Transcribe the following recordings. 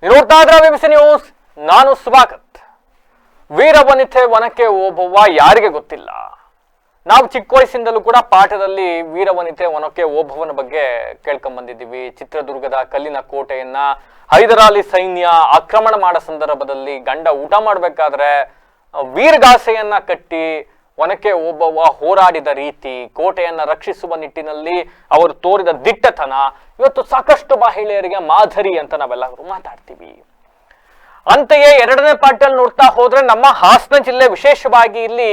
ನೋಡ್ತಾ ಇದ್ರೆ BBC news, ನಾನು ಸುಭಾಕತ್. ವೀರವನಿತೆ ವನಕ್ಕೆ ಓಬವ್ವ ಯಾರಿಗೆ ಗೊತ್ತಿಲ್ಲ. ನಾವು ಚಿಕ್ಕ ವಯಸ್ಸಿಂದಲೂ ಕೂಡ ಪಾಠದಲ್ಲಿ ವೀರವನಿತೆ ವನಕ್ಕೆ ಓಬವ್ವನ ಬಗ್ಗೆ ಕೇಳ್ಕೊಂಡ್ ಬಂದಿದ್ದೀವಿ. ಚಿತ್ರದುರ್ಗದ ಕಲ್ಲಿನ ಕೋಟೆಯನ್ನ ಹೈದರಾಲಿ ಸೈನ್ಯ ಆಕ್ರಮಣ ಮಾಡೋ ಸಂದರ್ಭದಲ್ಲಿ ಗಂಡ ಊಟ ಮಾಡ್ಬೇಕಾದ್ರೆ ವೀರಗಾಸೆಯನ್ನ ಕಟ್ಟಿ ವನಕ್ಕೆ ಓಬವ್ವ ಹೋರಾಡಿದ ರೀತಿ, ಕೋಟೆಯನ್ನ ರಕ್ಷಿಸುವ ನಿಟ್ಟಿನಲ್ಲಿ ಅವರು ತೋರಿದ ದಿಟ್ಟತನ ಇವತ್ತು ಸಾಕಷ್ಟು ಮಹಿಳೆಯರಿಗೆ ಮಾದರಿ ಅಂತ ನಾವೆಲ್ಲರೂ ಮಾತಾಡ್ತೀವಿ. ಅಂತೆಯೇ ಎರಡನೇ ಪಾಠದಲ್ಲಿ ನೋಡ್ತಾ ಹೋದ್ರೆ ನಮ್ಮ ಹಾಸನ ಜಿಲ್ಲೆ ವಿಶೇಷವಾಗಿ ಇಲ್ಲಿ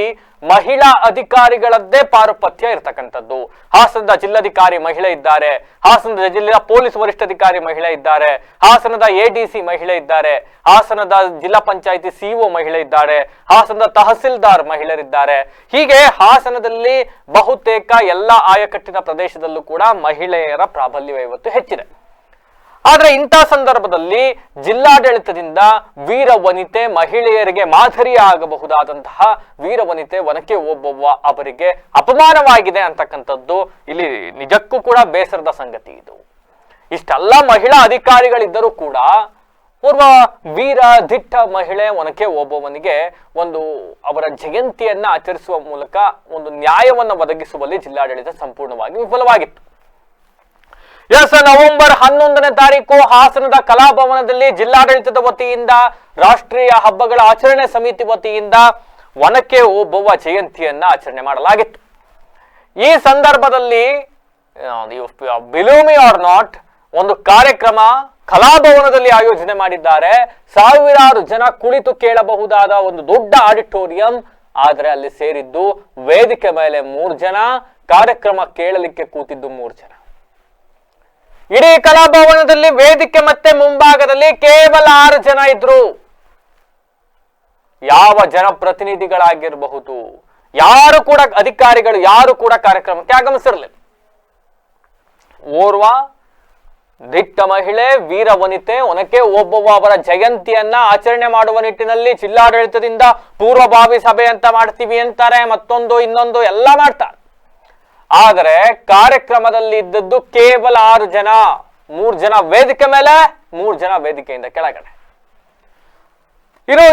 ಮಹಿಳಾ ಅಧಿಕಾರಿಗಳದ್ದೇ ಪಾರುಪತ್ಯ ಇರತಕ್ಕಂಥದ್ದು. ಹಾಸನದ ಜಿಲ್ಲಾಧಿಕಾರಿ ಮಹಿಳೆ ಇದ್ದಾರೆ, ಹಾಸನದ ಜಿಲ್ಲಾ ಪೊಲೀಸ್ ವರಿಷ್ಠಾಧಿಕಾರಿ ಮಹಿಳೆ ಇದ್ದಾರೆ, ಹಾಸನದ ADC ಮಹಿಳೆ ಇದ್ದಾರೆ, ಹಾಸನದ ಜಿಲ್ಲಾ ಪಂಚಾಯಿತಿ CO ಮಹಿಳೆ ಇದ್ದಾರೆ, ಹಾಸನದ ತಹಸೀಲ್ದಾರ್ ಮಹಿಳೆಯರಿದ್ದಾರೆ. ಹೀಗೆ ಹಾಸನದಲ್ಲಿ ಬಹುತೇಕ ಎಲ್ಲ ಆಯಕಟ್ಟಿನ ಪ್ರದೇಶದಲ್ಲೂ ಕೂಡ ಮಹಿಳೆಯರ ಪ್ರಾಬಲ್ಯ ಇವತ್ತು ಹೆಚ್ಚಿದೆ. ಆದ್ರೆ ಇಂಥ ಸಂದರ್ಭದಲ್ಲಿ ಜಿಲ್ಲಾಡಳಿತದಿಂದ ವೀರವನಿತೆ ಮಹಿಳೆಯರಿಗೆ ಮಾದರಿಯಾಗಬಹುದಾದಂತಹ ವೀರವನಿತೆ ವನಕ್ಕೆ ಓಬವ್ವ ಅವರಿಗೆ ಅಪಮಾನವಾಗಿದೆ ಅಂತಕ್ಕಂಥದ್ದು ಇಲ್ಲಿ ನಿಜಕ್ಕೂ ಕೂಡ ಬೇಸರದ ಸಂಗತಿ. ಇದು ಇಷ್ಟೆಲ್ಲ ಮಹಿಳಾ ಅಧಿಕಾರಿಗಳಿದ್ದರೂ ಕೂಡ ಓರ್ವ ವೀರ ದಿಟ್ಟ ಮಹಿಳೆ ವನಕ್ಕೆ ಓಬವ್ವನಿಗೆ ಒಂದು ಅವರ ಜಯಂತಿಯನ್ನ ಆಚರಿಸುವ ಮೂಲಕ ಒಂದು ನ್ಯಾಯವನ್ನು ಒದಗಿಸುವಲ್ಲಿ ಜಿಲ್ಲಾಡಳಿತ ಸಂಪೂರ್ಣವಾಗಿ ವಿಫಲವಾಗಿತ್ತು. ನವೆಂಬರ್ 11ನೇ ತಾರೀಕು ಹಾಸನದ ಕಲಾಭವನದಲ್ಲಿ ಜಿಲ್ಲಾಡಳಿತದ ವತಿಯಿಂದ ರಾಷ್ಟ್ರೀಯ ಹಬ್ಬಗಳ ಆಚರಣೆ ಸಮಿತಿ ವತಿಯಿಂದ ವನಕ್ಕೆ ಓಬವ್ವ ಜಯಂತಿಯನ್ನ ಆಚರಣೆ ಮಾಡಲಾಗಿತ್ತು. ಈ ಸಂದರ್ಭದಲ್ಲಿ ಬಿಲೀವ್ ಮಿ ಆರ್ ನಾಟ್ ಒಂದು ಕಾರ್ಯಕ್ರಮ ಕಲಾಭವನದಲ್ಲಿ ಆಯೋಜನೆ ಮಾಡಿದ್ದಾರೆ. ಸಾವಿರಾರು ಜನ ಕುಳಿತು ಕೇಳಬಹುದಾದ ಒಂದು ದೊಡ್ಡ ಆಡಿಟೋರಿಯಂ. ಆದ್ರೆ ಅಲ್ಲಿ ಸೇರಿದ್ದು ವೇದಿಕೆ ಮೇಲೆ 3 ಜನ, ಕಾರ್ಯಕ್ರಮ ಕೇಳಲಿಕ್ಕೆ ಕೂತಿದ್ದು 3 ಜನ. ಇಡೀ ಕಲಾಭವನದಲ್ಲಿ ವೇದಿಕೆ ಮತ್ತೆ ಮುಂಭಾಗದಲ್ಲಿ ಕೇವಲ 6 ಜನ ಇದ್ರು. ಯಾವ ಜನಪ್ರತಿನಿಧಿಗಳಾಗಿರಬಹುದು, ಯಾರು ಕೂಡ ಅಧಿಕಾರಿಗಳು ಯಾರು ಕೂಡ ಕಾರ್ಯಕ್ರಮಕ್ಕೆ ಆಗಮಿಸಿರಲಿಲ್ಲ. ಓರ್ವ ದಿಟ್ಟ ಮಹಿಳೆ ವೀರವನಿತೆ ವನಕ್ಕೆ ಓಬವ್ವ ಅವರ ಜಯಂತಿಯನ್ನ ಆಚರಣೆ ಮಾಡುವ ನಿಟ್ಟಿನಲ್ಲಿ ಜಿಲ್ಲಾಡಳಿತದಿಂದ ಪೂರ್ವಭಾವಿ ಸಭೆ ಅಂತ ಮಾಡ್ತೀವಿ ಅಂತಾರೆ, ಮತ್ತೊಂದು ಇನ್ನೊಂದು ಎಲ್ಲ ಮಾಡ್ತಾರೆ. ಆದರೆ ಕಾರ್ಯಕ್ರಮದಲ್ಲಿ ಇದ್ದದ್ದು ಕೇವಲ 6 ಜನ, 3 ಜನ ವೇದಿಕೆ ಮೇಲೆ, 3 ಜನ ವೇದಿಕೆಯಿಂದ ಕೆಳಗಡೆ.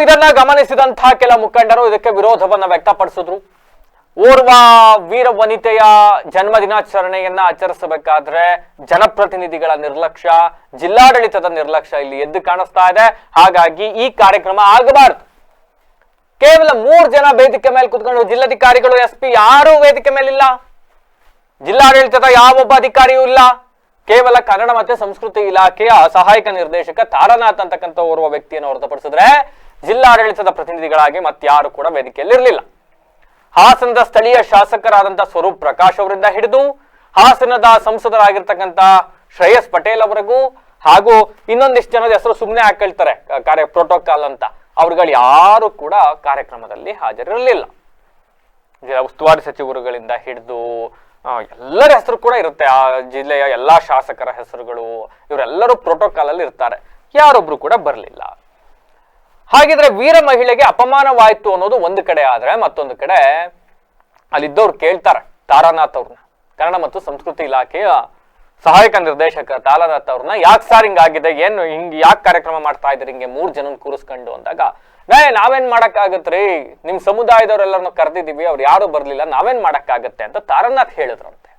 ಇದನ್ನ ಗಮನಿಸಿದಂತಹ ಕೆಲ ಮುಖಂಡರು ಇದಕ್ಕೆ ವಿರೋಧವನ್ನ ವ್ಯಕ್ತಪಡಿಸಿದ್ರು. ಓರ್ವ ವೀರ ವನಿತೆಯ ಜನ್ಮ ದಿನಾಚರಣೆಯನ್ನ ಆಚರಿಸಬೇಕಾದ್ರೆ ಜನಪ್ರತಿನಿಧಿಗಳ ನಿರ್ಲಕ್ಷ್ಯ, ಜಿಲ್ಲಾಡಳಿತದ ನಿರ್ಲಕ್ಷ್ಯ ಇಲ್ಲಿ ಎದ್ದು ಕಾಣಿಸ್ತಾ ಇದೆ. ಹಾಗಾಗಿ ಈ ಕಾರ್ಯಕ್ರಮ ಆಗಬಾರದು. ಕೇವಲ 3 ಜನ ವೇದಿಕೆ ಮೇಲೆ ಕುತ್ಕೊಂಡು, ಜಿಲ್ಲಾಧಿಕಾರಿಗಳು SP ಯಾರು ವೇದಿಕೆ ಮೇಲಿಲ್ಲ, ಜಿಲ್ಲಾಡಳಿತದ ಯಾವೊಬ್ಬ ಅಧಿಕಾರಿಯೂ ಇಲ್ಲ. ಕೇವಲ ಕನ್ನಡ ಮತ್ತು ಸಂಸ್ಕೃತಿ ಇಲಾಖೆಯ ಸಹಾಯಕ ನಿರ್ದೇಶಕ ತಾರನಾಥ್ ಅಂತಕ್ಕಂಥ ಓರ್ವ ವ್ಯಕ್ತಿಯನ್ನು ಹೊರತುಪಡಿಸಿದ್ರೆ ಜಿಲ್ಲಾಡಳಿತದ ಪ್ರತಿನಿಧಿಗಳಾಗಿ ಮತ್ತಾರು ಕೂಡ ವೇದಿಕೆಯಲ್ಲಿ ಇರಲಿಲ್ಲ. ಹಾಸನದ ಸ್ಥಳೀಯ ಶಾಸಕರಾದಂತಹ ಸ್ವರೂಪ್ ಪ್ರಕಾಶ್ ಅವರಿಂದ ಹಿಡಿದು ಹಾಸನದ ಸಂಸದರಾಗಿರ್ತಕ್ಕಂಥ ಶ್ರೇಯಸ್ ಪಟೇಲ್ ಅವರಿಗೂ ಹಾಗೂ ಇನ್ನೊಂದಿಷ್ಟು ಜನದ ಹೆಸರು ಸುಮ್ಮನೆ ಹಾಕೊಳ್ತಾರೆ ಪ್ರೋಟೋಕಾಲ್ ಅಂತ, ಅವ್ರುಗಳು ಯಾರು ಕೂಡ ಕಾರ್ಯಕ್ರಮದಲ್ಲಿ ಹಾಜರಿರಲಿಲ್ಲ. ಉಸ್ತುವಾರಿ ಸಚಿವರುಗಳಿಂದ ಹಿಡಿದು ಎಲ್ಲರ ಹೆಸರು ಕೂಡ ಇರುತ್ತೆ, ಆ ಜಿಲ್ಲೆಯ ಎಲ್ಲಾ ಶಾಸಕರ ಹೆಸರುಗಳು, ಇವರೆಲ್ಲರೂ ಪ್ರೋಟೋಕಾಲ್ ಅಲ್ಲಿ ಇರ್ತಾರೆ. ಯಾರೊಬ್ರು ಕೂಡ ಬರಲಿಲ್ಲ. ಹಾಗಿದ್ರೆ ವೀರ ಮಹಿಳೆಗೆ ಅಪಮಾನವಾಯ್ತು ಅನ್ನೋದು ಒಂದು ಕಡೆ ಆದ್ರೆ, ಮತ್ತೊಂದು ಕಡೆ ಅಲ್ಲಿದ್ದವ್ರು ಕೇಳ್ತಾರೆ ತಾರಾನಾಥ್ ಅವ್ರನ್ನ, ಕನ್ನಡ ಮತ್ತು ಸಂಸ್ಕೃತಿ ಇಲಾಖೆಯ ಸಹಾಯಕ ನಿರ್ದೇಶಕ ತಾರಾನಾಥ್ ಅವ್ರನ್ನ, ಯಾಕೆ ಸಾರ್ ಹಿಂಗಾಗಿದೆ, ಏನು ಹಿಂಗ್ ಯಾಕೆ ಕಾರ್ಯಕ್ರಮ ಮಾಡ್ತಾ ಇದ್ರಿ ಹಿಂಗೆ 3 ಜನ ಕೂರಿಸ್ಕೊಂಡು ಅಂದಾಗ, ನಾವೇನ್ ಮಾಡಕ್ಕಾಗತ್ರಿ, ನಿಮ್ ಸಮುದಾಯದವರೆಲ್ಲರನ್ನು ಕರೆದಿದ್ದೀವಿ, ಅವ್ರು ಯಾರು ಬರ್ಲಿಲ್ಲ, ನಾವೇನ್ ಮಾಡಕ್ಕಾಗತ್ತೆ ಅಂತ ತಾರನಾಥ್ ಹೇಳಿದ್ರಂತೆ.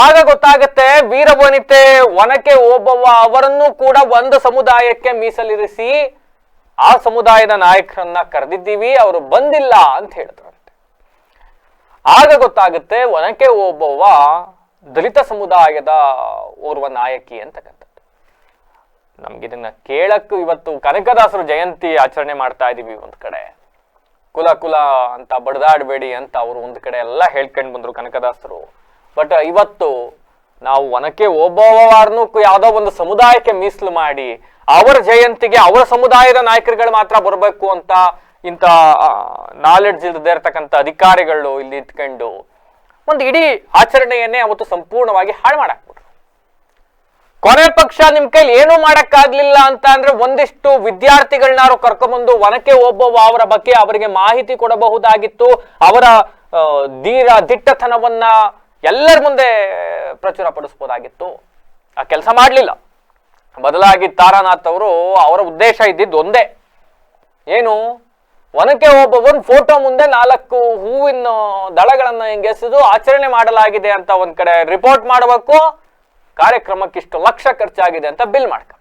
ಆಗ ಗೊತ್ತಾಗತ್ತೆ ವೀರವನಿತೆ ವನಕ್ಕೆ ಓಬವ್ವ ಅವರನ್ನು ಕೂಡ ಒಂದು ಸಮುದಾಯಕ್ಕೆ ಮೀಸಲಿರಿಸಿ ಆ ಸಮುದಾಯದ ನಾಯಕರನ್ನ ಕರೆದಿದ್ದೀವಿ, ಅವರು ಬಂದಿಲ್ಲ ಅಂತ ಹೇಳಿದ್ರಂತೆ. ಆಗ ಗೊತ್ತಾಗುತ್ತೆ ವನಕ್ಕೆ ಓಬವ್ವ ದಲಿತ ಸಮುದಾಯದ ಓರ್ವ ನಾಯಕಿ ಅಂತಕ್ಕಂಥದ್ದು. ನಮ್ಗಿದನ್ನ ಕೇಳಕ್ಕೂ ಇವತ್ತು ಕನಕದಾಸರು ಜಯಂತಿ ಆಚರಣೆ ಮಾಡ್ತಾ ಇದೀವಿ, ಒಂದ್ ಕಡೆ ಕುಲ ಕುಲ ಅಂತ ಬಡದಾಡಬೇಡಿ ಅಂತ ಅವರು ಒಂದ್ ಕಡೆ ಎಲ್ಲ ಹೇಳ್ಕೊಂಡ್ ಬಂದ್ರು ಕನಕದಾಸರು. ಬಟ್ ಇವತ್ತು ನಾವು ವನಕ್ಕೆ ಓಬವ್ವರನ್ನು ಯಾವ್ದೋ ಒಂದು ಸಮುದಾಯಕ್ಕೆ ಮೀಸಲು ಮಾಡಿ ಅವರ ಜಯಂತಿಗೆ ಅವರ ಸಮುದಾಯದ ನಾಯಕರುಗಳು ಮಾತ್ರ ಬರಬೇಕು ಅಂತ ಇಂಥ ನಾಲೆಡ್ಜ್ ಇಲ್ಲದೆ ಇರತಕ್ಕಂಥ ಅಧಿಕಾರಿಗಳು ಇಲ್ಲಿ ಇಟ್ಕೊಂಡು ಒಂದು ಇಡೀ ಆಚರಣೆಯನ್ನೇ ಅವತ್ತು ಸಂಪೂರ್ಣವಾಗಿ ಹಾಳು ಮಾಡಾಕ್ಬಿಟ್ರು. ಕೊನೆ ಪಕ್ಷ ನಿಮ್ ಕೈಲಿ ಏನೂ ಮಾಡಕ್ಕಾಗ್ಲಿಲ್ಲ ಅಂತ ಅಂದ್ರೆ ಒಂದಿಷ್ಟು ವಿದ್ಯಾರ್ಥಿಗಳನ್ನಾರು ಕರ್ಕೊಂಡ್ಬಂದು ವನಕ್ಕೆ ಓಬವ್ವ ಅವರ ಬಗ್ಗೆ ಅವರಿಗೆ ಮಾಹಿತಿ ಕೊಡಬಹುದಾಗಿತ್ತು, ಅವರ ದಿಟ್ಟತನವನ್ನ ಎಲ್ಲರ ಮುಂದೆ ಪ್ರಚುರ ಪಡಿಸಬಹುದಾಗಿತ್ತು. ಆ ಕೆಲಸ ಮಾಡ್ಲಿಲ್ಲ. ಬದಲಾಗಿ ತಾರಾನಾಥ್ ಅವರು ಅವರ ಉದ್ದೇಶ ಇದ್ದಿದ್ದು ಒಂದೇ, ಏನು, ಒನಕೆ ಓಬವ್ವನ ಫೋಟೋ ಮುಂದೆ 4 ಹೂವಿನ ದಳಗಳನ್ನ ಹೆಂಗೆಸೆದು ಆಚರಣೆ ಮಾಡಲಾಗಿದೆ ಅಂತ ಒಂದ್ ಕಡೆ ರಿಪೋರ್ಟ್ ಮಾಡಬೇಕು, ಕಾರ್ಯಕ್ರಮಕ್ಕೆ ಇಷ್ಟು ಲಕ್ಷ ಖರ್ಚಾಗಿದೆ ಅಂತ ಬಿಲ್ ಮಾಡ್ಕೋಬೇಕು.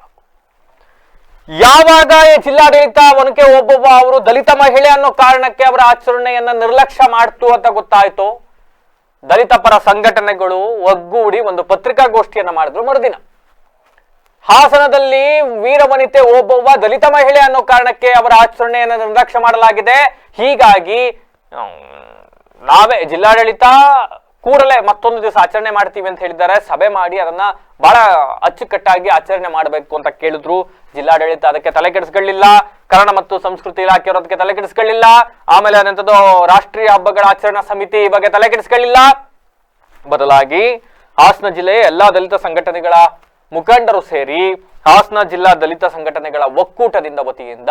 ಯಾವಾಗ ಜಿಲ್ಲಾಡಳಿತ ಒನಕೆ ಓಬವ್ವ ಅವರು ದಲಿತ ಮಹಿಳೆ ಅನ್ನೋ ಕಾರಣಕ್ಕೆ ಅವರ ಆಚರಣೆಯನ್ನ ನಿರ್ಲಕ್ಷ್ಯ ಮಾಡ್ತು ಅಂತ ಗೊತ್ತಾಯ್ತು, ದಲಿತ ಪರ ಸಂಘಟನೆಗಳು ಒಗ್ಗೂಡಿ ಒಂದು ಪತ್ರಿಕಾಗೋಷ್ಠಿಯನ್ನ ಮಾಡಿದ್ರು. ಮರುದಿನ ಹಾಸನದಲ್ಲಿ ವೀರವನಿತೆ ಓಬವ್ವ ದಲಿತ ಮಹಿಳೆ ಅನ್ನೋ ಕಾರಣಕ್ಕೆ ಅವರ ಆಚರಣೆಯನ್ನು ನಿರ್ಲಕ್ಷ್ಯ ಮಾಡಲಾಗಿದೆ, ಹೀಗಾಗಿ ನಾವೇ ಜಿಲ್ಲಾಡಳಿತ ಕೂಡಲೇ ಮತ್ತೊಂದು ದಿವಸ ಆಚರಣೆ ಮಾಡ್ತೀವಿ ಅಂತ ಹೇಳಿದ್ದಾರೆ. ಸಭೆ ಮಾಡಿ ಅದನ್ನ ಬಹಳ ಅಚ್ಚುಕಟ್ಟಾಗಿ ಆಚರಣೆ ಮಾಡಬೇಕು ಅಂತ ಕೇಳಿದ್ರು. ಜಿಲ್ಲಾಡಳಿತ ಅದಕ್ಕೆ ತಲೆ ಕೆಡಿಸ್ಕೊಳ್ಳಿಲ್ಲ, ಕನ್ನಡ ಮತ್ತು ಸಂಸ್ಕೃತಿ ಇಲಾಖೆಯವರು ಅದಕ್ಕೆ ತಲೆ ಕೆಡಿಸ್ಕೊಳ್ಳಿಲ್ಲ, ಆಮೇಲೆ ಅದಂತದ್ದು ರಾಷ್ಟ್ರೀಯ ಹಬ್ಬಗಳ ಆಚರಣಾ ಸಮಿತಿ ಈ ಬಗ್ಗೆ ತಲೆ ಕೆಡಿಸ್ಕೊಳ್ಳಿಲ್ಲ. ಬದಲಾಗಿ ಹಾಸನ ಜಿಲ್ಲೆಯ ಎಲ್ಲಾ ದಲಿತ ಸಂಘಟನೆಗಳ ಮುಖಂಡರು ಸೇರಿ ಹಾಸನ ಜಿಲ್ಲಾ ದಲಿತ ಸಂಘಟನೆಗಳ ಒಕ್ಕೂಟದಿಂದ ವತಿಯಿಂದ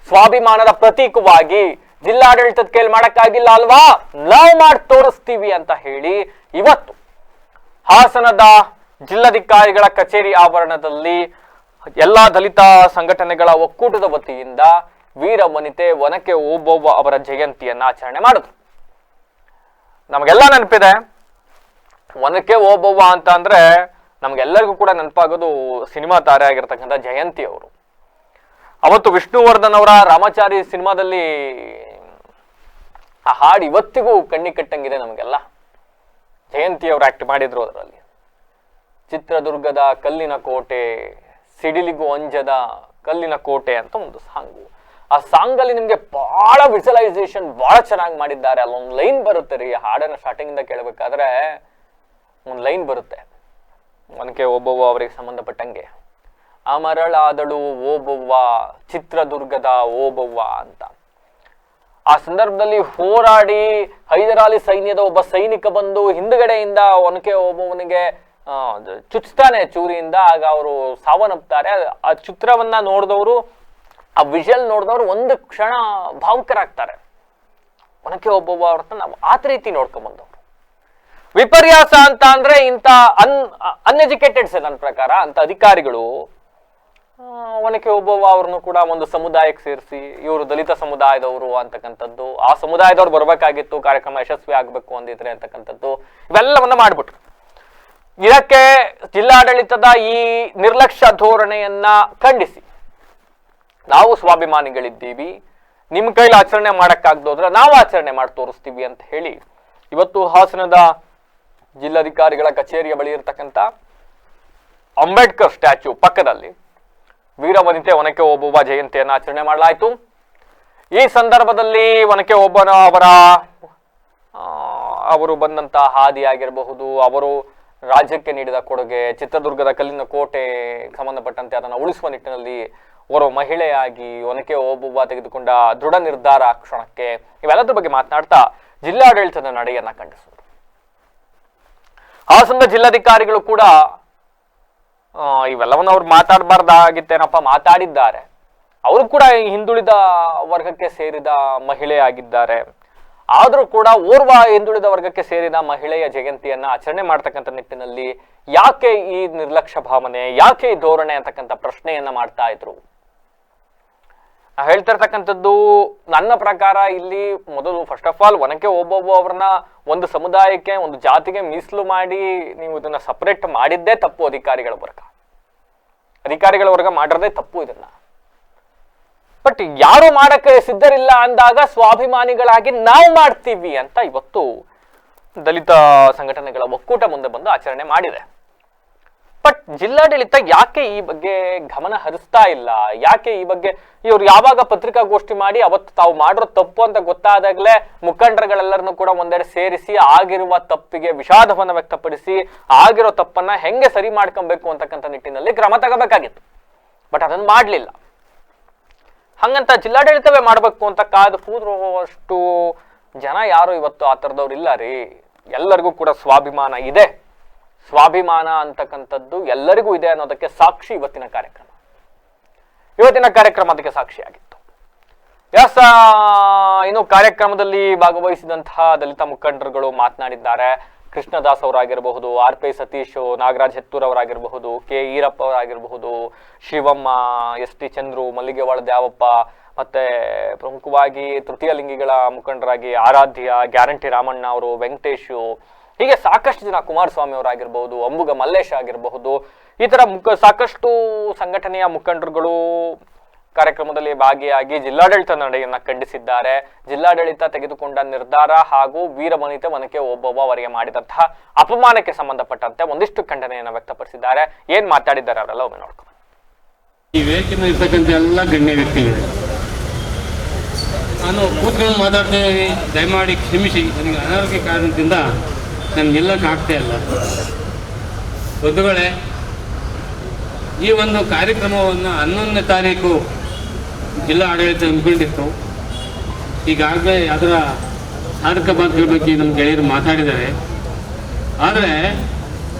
ಸ್ವಾಭಿಮಾನದ ಪ್ರತೀಕವಾಗಿ ಜಿಲ್ಲಾಡಳಿತದ ಕೈಲಿ ಮಾಡಕ್ಕಾಗಿಲ್ಲ ಅಲ್ವಾ, ನಾವು ಮಾಡಿ ತೋರಿಸ್ತೀವಿ ಅಂತ ಹೇಳಿ ಇವತ್ತು ಹಾಸನದ ಜಿಲ್ಲಾಧಿಕಾರಿಗಳ ಕಚೇರಿ ಆವರಣದಲ್ಲಿ ಎಲ್ಲಾ ದಲಿತ ಸಂಘಟನೆಗಳ ಒಕ್ಕೂಟದ ವತಿಯಿಂದ ವೀರವನಿತೆ ಒನಕೆ ಓಬವ್ವ ಅವರ ಜಯಂತಿಯನ್ನ ಆಚರಣೆ ಮಾಡಿದ್ರು. ನಮಗೆಲ್ಲ ನೆನಪಿದೆ, ಒನಕೆ ಓಬವ್ವ ಅಂತ ಅಂದ್ರೆ ನಮ್ಗೆಲ್ಲರಿಗೂ ಕೂಡ ನೆನಪಾಗೋದು ಸಿನಿಮಾ ತಾರೆ ಆಗಿರ್ತಕ್ಕಂಥ ಜಯಂತಿ ಅವರು. ಅವತ್ತು ವಿಷ್ಣುವರ್ಧನ್ ಅವರ ರಾಮಾಚಾರಿ ಸಿನಿಮಾದಲ್ಲಿ ಆ ಹಾಡು ಇವತ್ತಿಗೂ ಕಟ್ಟಂಗಿದೆ ನಮಗೆಲ್ಲ. ಜಯಂತಿ ಅವರು ಆಕ್ಟ್ ಮಾಡಿದ್ರು ಅದರಲ್ಲಿ. ಚಿತ್ರದುರ್ಗದ ಕಲ್ಲಿನ ಕೋಟೆ, ಸಿಡಿಲಿಗೂ ಅಂಜದ ಕಲ್ಲಿನ ಕೋಟೆ ಅಂತ ಒಂದು ಸಾಂಗು. ಆ ಸಾಂಗ್ ಅಲ್ಲಿ ನಿಮ್ಗೆ ಬಹಳ ವಿಜುವಲೈಸೇಷನ್ ಬಹಳ ಚೆನ್ನಾಗಿ ಮಾಡಿದ್ದಾರೆ. ಅಲ್ಲೊಂದು ಲೈನ್ ಬರುತ್ತೆ ರೀ, ಹಾಡನ್ನ ಸ್ಟಾರ್ಟಿಂಗ್ ಇಂದ ಕೇಳಬೇಕಾದ್ರೆ ಒಂದು ಲೈನ್ ಬರುತ್ತೆ, ಒನಕೆ ಓಬವ್ವ ಅವರಿಗೆ ಸಂಬಂಧಪಟ್ಟಂಗೆ, ಅಮರಳಾದಳು ಓಬವ್ವ ಚಿತ್ರದುರ್ಗದ ಓಬವ್ವ ಅಂತ. ಆ ಸಂದರ್ಭದಲ್ಲಿ ಹೋರಾಡಿ ಹೈದರಾಲಿ ಸೈನ್ಯದ ಒಬ್ಬ ಸೈನಿಕ ಬಂದು ಹಿಂದ್ಗಡೆಯಿಂದ ಒನಕೆ ಓಬವ್ವನಿಗೆ ಚುಚ್ತಾನೆ ಚೂರಿಯಿಂದ, ಆಗ ಅವರು ಸಾವನ್ನಪ್ತಾರೆ. ಆ ಚಿತ್ರವನ್ನ ನೋಡಿದವರು, ಆ ವಿಷಲ್ ನೋಡಿದವರು ಒಂದು ಕ್ಷಣ ಭಾವುಕರಾಗ್ತಾರೆ. ಒನಕೆ ಓಬವ್ವ ಅವ್ರನ್ನ ನಾವು ಆ ರೀತಿ ನೋಡ್ಕೊಂಡ್ ಬಂದವರು. ವಿಪರ್ಯಾಸ ಅಂತ ಅಂದ್ರೆ ಇಂಥ ಅನ್ಎಜುಕೇಟೆಡ್ಸ್ ನನ್ನ ಪ್ರಕಾರ ಅಂತ ಅಧಿಕಾರಿಗಳು ಒನಕೆ ಓಬವ್ವ ಅವ್ರನ್ನು ಕೂಡ ಒಂದು ಸಮುದಾಯಕ್ಕೆ ಸೇರಿಸಿ ಇವರು ದಲಿತ ಸಮುದಾಯದವರು ಅಂತಕ್ಕಂಥದ್ದು, ಆ ಸಮುದಾಯದವ್ರು ಬರ್ಬೇಕಾಗಿತ್ತು, ಕಾರ್ಯಕ್ರಮ ಯಶಸ್ವಿ ಆಗ್ಬೇಕು ಅಂದಿದ್ರೆ ಅಂತಕ್ಕಂಥದ್ದು, ಇವೆಲ್ಲವನ್ನ ಮಾಡ್ಬಿಟ್ರು. ಇದಕ್ಕೆ ಜಿಲ್ಲಾಡಳಿತದ ಈ ನಿರ್ಲಕ್ಷ್ಯ ಧೋರಣೆಯನ್ನ ಖಂಡಿಸಿ ನಾವು ಸ್ವಾಭಿಮಾನಿಗಳಿದ್ದೀವಿ, ನಿಮ್ ಕೈಲಿ ಆಚರಣೆ ಮಾಡಕ್ಕಾಗ್ದೋದ್ರೆ ನಾವು ಆಚರಣೆ ಮಾಡಿ ತೋರಿಸ್ತೀವಿ ಅಂತ ಹೇಳಿ ಇವತ್ತು ಹಾಸನದ ಜಿಲ್ಲಾಧಿಕಾರಿಗಳ ಕಚೇರಿಯ ಬಳಿ ಇರತಕ್ಕಂಥ ಅಂಬೇಡ್ಕರ್ ಸ್ಟ್ಯಾಚ್ಯೂ ಪಕ್ಕದಲ್ಲಿ ವೀರವನಿತೆ ಒನಕೆ ಓಬವ್ವ ಜಯಂತಿಯನ್ನು ಆಚರಣೆ ಮಾಡಲಾಯಿತು. ಈ ಸಂದರ್ಭದಲ್ಲಿ ಒನಕೆ ಓಬವ್ವ ಅವರು ಬಂದಂತ ಹಾದಿ ಆಗಿರಬಹುದು, ಅವರು ರಾಜ್ಯಕ್ಕೆ ನೀಡಿದ ಕೊಡುಗೆ, ಚಿತ್ರದುರ್ಗದ ಕಲ್ಲಿನ ಕೋಟೆ ಸಂಬಂಧಪಟ್ಟಂತೆ ಅದನ್ನು ಉಳಿಸುವ ನಿಟ್ಟಿನಲ್ಲಿ ಓರ್ವ ಮಹಿಳೆಯಾಗಿ ಒನಕೆ ಓಬವ್ವ ತೆಗೆದುಕೊಂಡ ದೃಢ ನಿರ್ಧಾರ ಕ್ಷಣಕ್ಕೆ, ಇವೆಲ್ಲದ್ರ ಬಗ್ಗೆ ಮಾತನಾಡ್ತಾ ಜಿಲ್ಲಾಡಳಿತದ ನಡೆಯನ್ನ ಖಂಡಿಸಿದರು. ಹಾಸನದ ಜಿಲ್ಲಾಧಿಕಾರಿಗಳು ಕೂಡ ಇವೆಲ್ಲವನ್ನು ಅವ್ರು ಮಾತಾಡಬಾರ್ದಾಗಿತ್ತೇನಪ್ಪ, ಮಾತಾಡಿದ್ದಾರೆ. ಅವರು ಕೂಡ ಹಿಂದುಳಿದ ವರ್ಗಕ್ಕೆ ಸೇರಿದ ಮಹಿಳೆ ಆಗಿದ್ದಾರೆ. ಆದರೂ ಕೂಡ ಓರ್ವ ಹಿಂದುಳಿದ ವರ್ಗಕ್ಕೆ ಸೇರಿದ ಮಹಿಳೆಯ ಜಯಂತಿಯನ್ನ ಆಚರಣೆ ಮಾಡ್ತಕ್ಕಂಥ ನಿಟ್ಟಿನಲ್ಲಿ ಯಾಕೆ ಈ ನಿರ್ಲಕ್ಷ್ಯ ಭಾವನೆ, ಯಾಕೆ ಈ ಧೋರಣೆ ಅಂತಕ್ಕಂಥ ಪ್ರಶ್ನೆಯನ್ನ ಮಾಡ್ತಾ ಇದ್ರು. ಹೇಳ್ತಾ ಇರ್ತಕ್ಕಂಥದ್ದು ನನ್ನ ಪ್ರಕಾರ ಇಲ್ಲಿ ಮೊದಲು first of all Onake Obavva ಅವ್ರನ್ನ ಒಂದು ಸಮುದಾಯಕ್ಕೆ, ಒಂದು ಜಾತಿಗೆ ಮೀಸಲು ಮಾಡಿ ನೀವು ಇದನ್ನ ಸಪರೇಟ್ ಮಾಡಿದ್ದೇ ತಪ್ಪು. ಅಧಿಕಾರಿಗಳ ವರ್ಗ ಮಾಡಿರದೇ ತಪ್ಪು ಇದನ್ನ. ಬಟ್ ಯಾರು ಮಾಡಕ್ಕೆ ಸಿದ್ಧರಿಲ್ಲ ಅಂದಾಗ ಸ್ವಾಭಿಮಾನಿಗಳಾಗಿ ನಾವು ಮಾಡ್ತೀವಿ ಅಂತ ಇವತ್ತು ದಲಿತ ಸಂಘಟನೆಗಳ ಒಕ್ಕೂಟ ಮುಂದೆ ಬಂದು ಆಚರಣೆ ಮಾಡಿದೆ. ಬಟ್ ಜಿಲ್ಲಾಡಳಿತ ಯಾಕೆ ಈ ಬಗ್ಗೆ ಗಮನ ಹರಿಸ್ತಾ ಇಲ್ಲ? ಯಾಕೆ ಈ ಬಗ್ಗೆ ಇವ್ರು ಯಾವಾಗ ಪತ್ರಿಕಾಗೋಷ್ಠಿ ಮಾಡಿ ಅವತ್ತು ತಾವು ಮಾಡಿರೋ ತಪ್ಪು ಅಂತ ಗೊತ್ತಾದಾಗಲೇ ಮುಖಂಡರುಗಳೆಲ್ಲರನ್ನು ಕೂಡ ಒಂದೆಡೆ ಸೇರಿಸಿ ಆಗಿರುವ ತಪ್ಪಿಗೆ ವಿಷಾದವನ್ನು ವ್ಯಕ್ತಪಡಿಸಿ ಆಗಿರೋ ತಪ್ಪನ್ನ ಹೆಂಗೆ ಸರಿ ಮಾಡ್ಕೊಬೇಕು ಅಂತಕ್ಕಂಥ ನಿಟ್ಟಿನಲ್ಲಿ ಕ್ರಮ ತಗೋಬೇಕಾಗಿತ್ತು. ಬಟ್ ಅದನ್ನು ಮಾಡಲಿಲ್ಲ. ಹಂಗಂತ ಜಿಲ್ಲಾಡಳಿತವೇ ಮಾಡಬೇಕು ಅಂತ ಕಾದು ಕೂದ್ರುವಷ್ಟು ಜನ ಯಾರು ಇವತ್ತು ಆ ಥರದವ್ರು ಇಲ್ಲ ರೀ. ಎಲ್ಲರಿಗೂ ಕೂಡ ಸ್ವಾಭಿಮಾನ ಇದೆ. ಸ್ವಾಭಿಮಾನ ಅಂತಕ್ಕಂಥದ್ದು ಎಲ್ಲರಿಗೂ ಇದೆ ಅನ್ನೋದಕ್ಕೆ ಸಾಕ್ಷಿ ಇವತ್ತಿನ ಕಾರ್ಯಕ್ರಮ. ಅದಕ್ಕೆ ಸಾಕ್ಷಿಯಾಗಿತ್ತು. ಇನ್ನು ಕಾರ್ಯಕ್ರಮದಲ್ಲಿ ಭಾಗವಹಿಸಿದಂತಹ ದಲಿತ ಮುಖಂಡರುಗಳು ಮಾತನಾಡಿದ್ದಾರೆ. ಕೃಷ್ಣದಾಸ್ ಅವರಾಗಿರಬಹುದು, ಆರ್ ಪಿ ಸತೀಶ್, ನಾಗರಾಜ್ ಹೆತ್ತೂರ್ ಅವರಾಗಿರಬಹುದು, ಕೆ ಈರಪ್ಪ ಅವರಾಗಿರಬಹುದು, ಶಿವಮ್ಮ, ಎಸ್ ಟಿ ಚಂದ್ರು, ಮಲ್ಲಿಗೆವಾಳ ದ್ಯಾವಪ್ಪ, ಮತ್ತೆ ಪ್ರಮುಖವಾಗಿ ತೃತೀಯ ಲಿಂಗಿಗಳ ಮುಖಂಡರಾಗಿ ಆರಾಧ್ಯ, ಗ್ಯಾರಂಟಿ ರಾಮಣ್ಣ ಅವರು, ವೆಂಕಟೇಶು, ಹೀಗೆ ಸಾಕಷ್ಟು ಜನ, ಕುಮಾರಸ್ವಾಮಿ ಅವರಾಗಿರ್ಬಹುದು, ಅಂಬುಗ ಮಲ್ಲೇಶ್ ಆಗಿರಬಹುದು, ಈ ತರ ಸಾಕಷ್ಟು ಸಂಘಟನೆಯ ಮುಖಂಡರುಗಳು ಕಾರ್ಯಕ್ರಮದಲ್ಲಿ ಭಾಗಿಯಾಗಿ ಜಿಲ್ಲಾಡಳಿತ ನಡೆಯನ್ನ ಖಂಡಿಸಿದ್ದಾರೆ. ಜಿಲ್ಲಾಡಳಿತ ತೆಗೆದುಕೊಂಡ ನಿರ್ಧಾರ ಹಾಗೂ ವೀರವನಿತೆ ವನಕೆ ಓಬವ್ವ ಅವರಿಗೆ ಮಾಡಿದಂತಹ ಅಪಮಾನಕ್ಕೆ ಸಂಬಂಧಪಟ್ಟಂತೆ ಒಂದಿಷ್ಟು ಖಂಡನೆಯನ್ನು ವ್ಯಕ್ತಪಡಿಸಿದ್ದಾರೆ. ಏನ್ ಮಾತಾಡಿದ್ದಾರೆ ಅವರೆಲ್ಲ ಒಮ್ಮೆ ನೋಡ್ಕೊಂಡು. ಈ ವೇದಿಕೆಯಲ್ಲಿ ಇರ್ತಕ್ಕಂಥ ಎಲ್ಲ ಗಣ್ಯ ವ್ಯಕ್ತಿಗಳು, ನಾನು ಕೂತ್ಕೊಂಡು ಮಾತಾಡ್ತೇನೆ, ದಯಮಾಡಿ ಕ್ಷಮಿಸಿ. ನನಗೆ ಅನಾರೋಗ್ಯ ಕಾರಣದಿಂದ ನನಗೆಲ್ಲಕ್ಕೆ ಆಗ್ತಾ ಇಲ್ಲ. ಬಂಧುಗಳೇ, ಈ ಒಂದು ಕಾರ್ಯಕ್ರಮವನ್ನು 11ನೇ ತಾರೀಕು ಜಿಲ್ಲಾ ಆಡಳಿತ ಹಮ್ಮಿಕೊಂಡಿತ್ತು. ಈಗಾಗಲೇ ಅದರ ಸಾಧಕ ಬಾಧಕಗಳ ಬಗ್ಗೆ ನಮ್ಮ ಗೆಳೆಯರು ಮಾತಾಡಿದ್ದಾರೆ. ಆದರೆ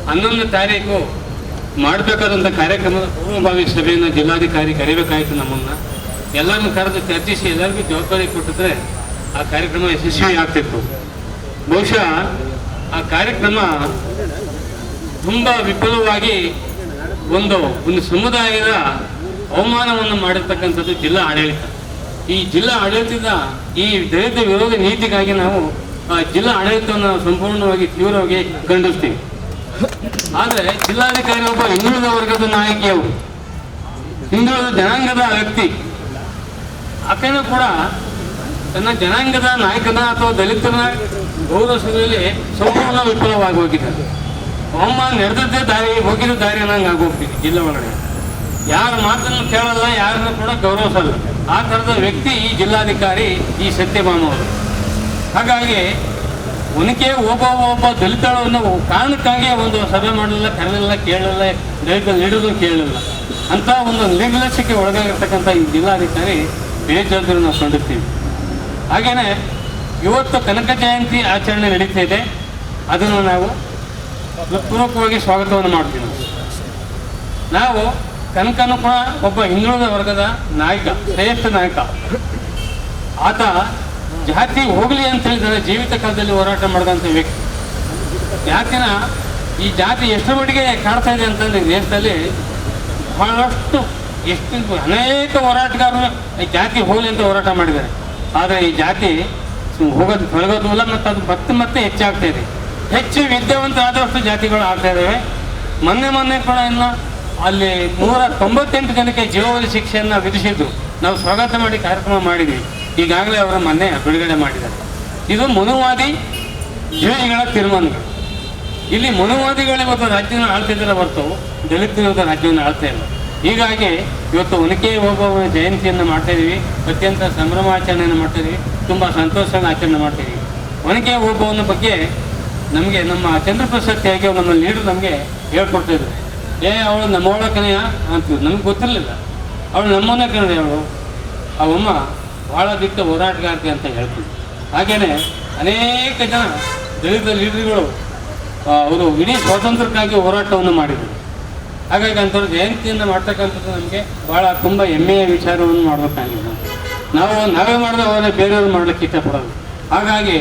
11ನೇ ತಾರೀಕು ಮಾಡಬೇಕಾದಂಥ ಕಾರ್ಯಕ್ರಮದ ಪೂರ್ವಭಾವಿ ಸಭೆಯನ್ನು ಜಿಲ್ಲಾಧಿಕಾರಿ ಕರೀಬೇಕಾಯಿತು. ನಮ್ಮನ್ನು ಎಲ್ಲರನ್ನು ಕರೆದು ಚರ್ಚಿಸಿ ಎಲ್ಲರಿಗೂ ಜವಾಬ್ದಾರಿ ಕೊಟ್ಟಿದ್ರೆ ಆ ಕಾರ್ಯಕ್ರಮ ಯಶಸ್ವಿ ಆಗ್ತಿತ್ತು. ಬಹುಶಃ ಆ ಕಾರ್ಯಕ್ರಮ ತುಂಬ ವಿಫಲವಾಗಿ ಒಂದು ಸಮುದಾಯದ ಅವಮಾನವನ್ನು ಮಾಡಿರ್ತಕ್ಕಂಥದ್ದು ಜಿಲ್ಲಾ ಆಡಳಿತ. ಈ ಜಿಲ್ಲಾ ಆಡಳಿತದ ಈ ದಲಿತ ವಿರೋಧ ನೀತಿಗಾಗಿ ನಾವು ಜಿಲ್ಲಾ ಆಡಳಿತವನ್ನು ಸಂಪೂರ್ಣವಾಗಿ ತೀವ್ರವಾಗಿ ಖಂಡಿಸ್ತೀವಿ. ಆದರೆ ಜಿಲ್ಲಾಧಿಕಾರಿ ಒಬ್ಬ ಹಿಂದುಳಿದ ವರ್ಗದ ನಾಯಕಿಯವರು, ಹಿಂದುಳಿದ ಜನಾಂಗದ ವ್ಯಕ್ತಿ, ಆಕೆನೂ ಕೂಡ ತನ್ನ ಜನಾಂಗದ ನಾಯಕನ ಅಥವಾ ದಲಿತರ ಗೌರವಿಸುವಲ್ಲಿ ಸಂಪೂರ್ಣ ವಿಫಲವಾಗಿ ಹೋಗಿದ್ದಾರೆ. ಅವಮಾನ ನಡೆದದ್ದೇ ದಾರಿ, ಹೋಗಿರೋ ದಾರಿ ಅನ್ನಂಗೆ ಆಗೋಗ್ತಿದೆ. ಜಿಲ್ಲೆ ಒಳಗಡೆ ಯಾರ ಮಾತನ್ನು ಕೇಳಲ್ಲ, ಯಾರನ್ನು ಕೂಡ ಗೌರವಿಸಲ್ಲ. ಆ ಥರದ ವ್ಯಕ್ತಿ ಈ ಜಿಲ್ಲಾಧಿಕಾರಿ, ಈ ಸತ್ಯಭಾಮ ಅವರು. ಹಾಗಾಗಿ ಒನಕೆ ಒಬ್ಬ ದಲಿತಳನ್ನು ಕಾರಣಕ್ಕಾಗಿ ಒಂದು ಸಭೆ ಮಾಡಲಿಲ್ಲ, ಕರೆಲಿಲ್ಲ, ಕೇಳಲಿಲ್ಲ, ದಲಿತ ನೀಡೋದು ಕೇಳಲಿಲ್ಲ ಅಂತ ಒಂದು ನಿರ್ಲಕ್ಷ್ಯಕ್ಕೆ ಒಳಗಾಗಿರ್ತಕ್ಕಂಥ ಈ ಜಿಲ್ಲಾಧಿಕಾರಿ ಬೇಜವಾಬ್ದಾರಿ ನಾವು ಕಂಡುತ್ತೀವಿ. ಹಾಗೆಯೇ ಇವತ್ತು ಕನಕ ಜಯಂತಿ ಆಚರಣೆ ನಡೀತಾ ಇದೆ. ಅದನ್ನು ನಾವು ಹೃತ್ಪೂರ್ವಕವಾಗಿ ಸ್ವಾಗತವನ್ನು ಮಾಡ್ತೀವಿ. ನಾವು ಕನಕನು ಕೂಡ ಒಬ್ಬ ಹಿಂದುಳಿದ ವರ್ಗದ ನಾಯಕ, ಶ್ರೇಷ್ಠ ನಾಯಕ. ಆತ ಜಾತಿ ಹೋಗಲಿ ಅಂತ ಹೇಳಿದರೆ ಜೀವಿತ ಕಾಲದಲ್ಲಿ ಹೋರಾಟ ಮಾಡಿದಂಥ ವ್ಯಕ್ತಿ. ಜಾತಿನ ಈ ಜಾತಿ ಎಷ್ಟು ಮಟ್ಟಿಗೆ ಕಾಡ್ತಾ ಇದೆ ಅಂತಂದರೆ ದೇಶದಲ್ಲಿ ಬಹಳಷ್ಟು ಅನೇಕ ಹೋರಾಟಗಾರರು ಈ ಜಾತಿ ಹೋಗಲಿ ಅಂತ ಹೋರಾಟ ಮಾಡಿದ್ದಾರೆ. ಆದರೆ ಈ ಜಾತಿ ಹೋಗೋದು ತೊಲಗೋದು ಇಲ್ಲ, ಮತ್ತು ಅದು ಮತ್ತೆ ಹೆಚ್ಚಾಗ್ತಾ ಇದೆ. ಹೆಚ್ಚು ವಿದ್ಯಾವಂತರಾದಷ್ಟು ಜಾತಿಗಳು ಆಗ್ತಾ ಇದ್ದಾವೆ. ಮೊನ್ನೆ ಕೂಡ ಇನ್ನು ಅಲ್ಲಿ 198 ಜನಕ್ಕೆ ಜೀವಾವಧಿ ಶಿಕ್ಷೆಯನ್ನು ವಿಧಿಸಿದ್ದು ನಾವು ಸ್ವಾಗತ ಮಾಡಿ ಕಾರ್ಯಕ್ರಮ ಮಾಡಿದ್ವಿ. ಈಗಾಗಲೇ ಅವರ ಮೊನ್ನೆ ಬಿಡುಗಡೆ ಮಾಡಿದ್ದಾರೆ. ಇದು ಮನುವಾದಿ ಜೀವಿಗಳ ತೀರ್ಮಾನಗಳು. ಇಲ್ಲಿ ಮನುವಾದಿಗಳು ಇವತ್ತು ರಾಜ್ಯವನ್ನು ಆಳ್ತಿದ್ದಾರೆ ಹೊರತು ದಲಿತರು ಇವತ್ತು ರಾಜ್ಯವನ್ನು ಆಳ್ತಾ ಇಲ್ಲ. ಹೀಗಾಗಿ ಇವತ್ತು ಒನಕೆ ಓಬವ್ವನ ಜಯಂತಿಯನ್ನು ಮಾಡ್ತಾಯಿದ್ದೀವಿ. ಅತ್ಯಂತ ಸಂಭ್ರಮಾಚರಣೆಯನ್ನು ಮಾಡ್ತಾಯಿದ್ದೀವಿ. ತುಂಬ ಸಂತೋಷವನ್ನು ಆಚರಣೆ ಮಾಡ್ತಾಯಿದ್ದೀವಿ. ಒನಕೆ ಓಬವ್ವನ ಬಗ್ಗೆ ನಮಗೆ ನಮ್ಮ ಚಂದ್ರಪ್ರಸಾದ್ ತ್ಯಾಗಿ ನಮ್ಮ ಲೀಡರ್ ನಮಗೆ ಹೇಳ್ಕೊಡ್ತಾಯಿದ್ರು. ಅವಳು ನಮ್ಮವಳ ಕನೆಯ ಅಂತೀವಿ. ನಮ್ಗೆ ಗೊತ್ತಿರಲಿಲ್ಲ ಅವಳು ನಮ್ಮನ್ನೇ ಕನ್ನಡ. ಅವಳು ಅವಮ್ಮ ಭಾಳ ದಿಟ್ಟ ಹೋರಾಟಗಾರ್ತಿ ಅಂತ ಹೇಳ್ತೀವಿ. ಹಾಗೆಯೇ ಅನೇಕ ಜನ ದಲಿತ ಲೀಡರ್ಗಳು ಅವರು ಇಡೀ ಸ್ವಾತಂತ್ರ್ಯಕ್ಕಾಗಿ ಹೋರಾಟವನ್ನು ಮಾಡಿದರು. ಹಾಗಾಗಿ ಅಂಥವ್ರು ಜಯಂತಿಯನ್ನು ಮಾಡ್ತಕ್ಕಂಥದ್ದು ನಮಗೆ ಭಾಳ ತುಂಬ ಹೆಮ್ಮೆಯ ವಿಚಾರವನ್ನು ಮಾಡಬೇಕಾಗಿದೆ. ನಾವೇ ಮಾಡಿದ್ರೆ ಅವರೇ ಬೇರೆಯವರು ಮಾಡಲಿಕ್ಕೆ ಇಷ್ಟಪಡೋದು. ಹಾಗಾಗಿ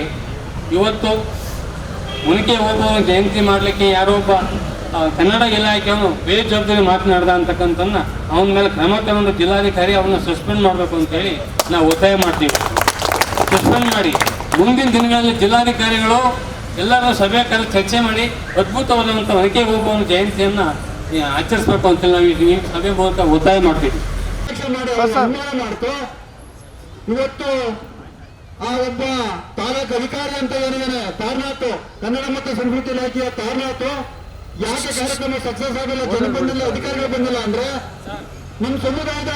ಇವತ್ತು ಒನಕೆ ಓಬವ್ವನ ಜಯಂತಿ ಮಾಡಲಿಕ್ಕೆ ಯಾರೋ ಒಬ್ಬ ಕನ್ನಡ ಇಲಾಖೆಯವನು ಬೇಜವಾಬ್ದಾರಿ ಮಾತನಾಡ್ದ ಅಂತಕ್ಕಂಥದ್ದನ್ನ ಅವನ ಮೇಲೆ ಕ್ರಮ ತಗೊಂಡು ಜಿಲ್ಲಾಧಿಕಾರಿ ಅವನ್ನ ಸಸ್ಪೆಂಡ್ ಮಾಡಬೇಕು ಅಂತೇಳಿ ನಾವು ಒತ್ತಾಯ ಮಾಡ್ತೀವಿ. ಸಸ್ಪೆಂಡ್ ಮಾಡಿ ಮುಂದಿನ ದಿನಗಳಲ್ಲಿ ಜಿಲ್ಲಾಧಿಕಾರಿಗಳು ಎಲ್ಲರೂ ಸಭೆ ಕರೆದು ಚರ್ಚೆ ಮಾಡಿ ಅದ್ಭುತವಾದಂಥ ಒನಕೆ ಓಬವ್ವನ ಜಯಂತಿಯನ್ನು ಆಚರಿಸ್ಬೇಕು ಅಂತೇಳಿ ನಾವು ಈ ಸಭೆ ಮೂಲಕ ಒತ್ತಾಯ ಮಾಡ್ತೀವಿ. ಇವತ್ತು ಆ ಒಬ್ಬ ತಾಲೂಕು ಅಧಿಕಾರಿ ಅಂತ ಏನಿದ್ದಾನೆ ತಾರನಾಥ್, ಕನ್ನಡ ಮತ್ತು ಸಂಸ್ಕೃತಿ ಇಲಾಖೆಯ ತಾರನಾಥ್, ಯಾಕೆ ಕಾರ್ಯಕ್ರಮ ಸಕ್ಸಸ್ ಆಗಿಲ್ಲ, ಜನ ಬಂದಿಲ್ಲ, ಅಧಿಕಾರಿಗಳು ಬಂದಿಲ್ಲ ಅಂದ್ರೆ ನಮ್ಮ ಸಮುದಾಯದ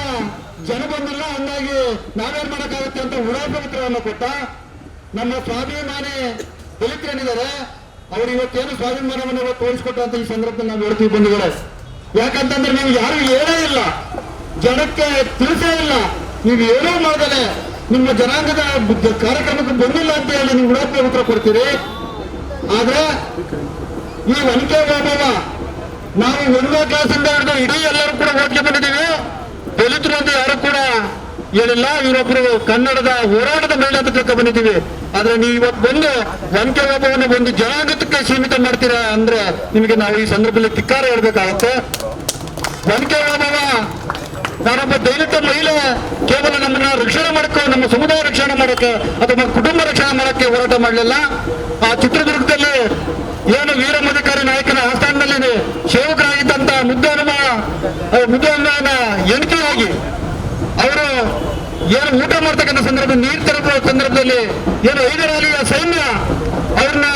ಜನ ಬಂದಿಲ್ಲ, ಹಂಗಾಗಿ ನಾವೇನ್ ಮಾಡಕ್ಕಾಗುತ್ತೆ ಅಂತ ಉಡಾಪತ್ರವನ್ನು ಕೊಟ್ಟ ನಮ್ಮ ಸ್ವಾಭಿಮಾನಿ ದಲಿತರೇನಿದ್ದಾರೆ ಅವ್ರು ಇವತ್ತೇನು ಸ್ವಾಭಿಮಾನವನ್ನು ಇವತ್ತು ತೋರಿಸ್ಕೊಟ್ಟ ಅಂತ ಈ ಸಂದರ್ಭದಲ್ಲಿ ನಾವು ಹೇಳ್ತೀವಿ ಬಂದಿದ್ದಾರೆ. ಯಾಕಂತಂದ್ರೆ ನೀವು ಯಾರು ಹೇಳೇ ಇಲ್ಲ, ಜನಕ್ಕೆ ತಿಳಿಸೇ ಇಲ್ಲ, ನೀವು ಏನೋ ಮಾಡದಲೆ ನಿಮ್ಮ ಜನಾಂಗದ ಕಾರ್ಯಕ್ರಮಕ್ಕೆ ಬಂದಿಲ್ಲ ಅಂತ ಹೇಳಿ ನೀವು ಉಡಾಪೆ ಉತ್ತರ ಕೊಡ್ತೀರಿ. ಆದ್ರೆ ಈ ಒನಕೆ ಓಬವ್ವ ನಾವು 1ನೇ ಕ್ಲಾಸಿಂದ ಹಿಡಿದು ಇಡೀ ಎಲ್ಲರೂ ಕೂಡ ಓದ್ಕೆ ಬಂದಿದ್ದೀವಿ. ದಲಿತರು ಅಂತ ಯಾರು ಕೂಡ ಹೇಳಿಲ್ಲ. ಇವರೊಬ್ರು ಕನ್ನಡದ ಹೋರಾಟದ ಮಹಿಳೆ ಅಂತ ತಿಳ್ಕೊ ಬಂದಿದ್ದೀವಿ. ಆದ್ರೆ ನೀವು ಇವತ್ತು ಬಂದು ವಂಕೆ ಓಬವ್ವನ ಒಂದು ಜನಾಂಗಕ್ಕೆ ಸೀಮಿತ ಮಾಡ್ತೀರಾ ಅಂದ್ರೆ ನಿಮಗೆ ನಾವು ಈ ಸಂದರ್ಭದಲ್ಲಿ ಧಿಕ್ಕಾರ ಹೇಳ್ಬೇಕಾಗುತ್ತೆ. ವಂಕೆ ಓಬವ್ವ ನಾನೊಬ್ಬ ದಲಿತ ಮಹಿಳೆ, ಕೇವಲ ನಮ್ಮನ್ನ ರಕ್ಷಣೆ ಮಾಡಕ್ಕೆ, ನಮ್ಮ ಸಮುದಾಯ ರಕ್ಷಣೆ ಮಾಡಕ್ಕೆ ಅಥವಾ ಕುಟುಂಬ ರಕ್ಷಣೆ ಮಾಡಕ್ಕೆ ಹೋರಾಟ ಮಾಡಲಿಲ್ಲ. ಆ ಚಿತ್ರದುರ್ಗದಲ್ಲಿ ಏನು ವೀರಮಧಿಕಾರಿ ನಾಯಕನ ಆಸ್ಥಾನದಲ್ಲಿ ಸೇವಕರಾಗಿದ್ದಂತ ಮುದ್ದಹನುಮನ ಎಣಿಕೆಯಾಗಿ ಅವರು ಏನು ಊಟ ಮಾಡ್ತಕ್ಕಂಥ ಸಂದರ್ಭದಲ್ಲಿ, ನೀರು ತರುವ ಸಂದರ್ಭದಲ್ಲಿ ಏನು ಹೈದರಾಲಿಯ ಸೈನ್ಯ ಅವ್ರನ್ನ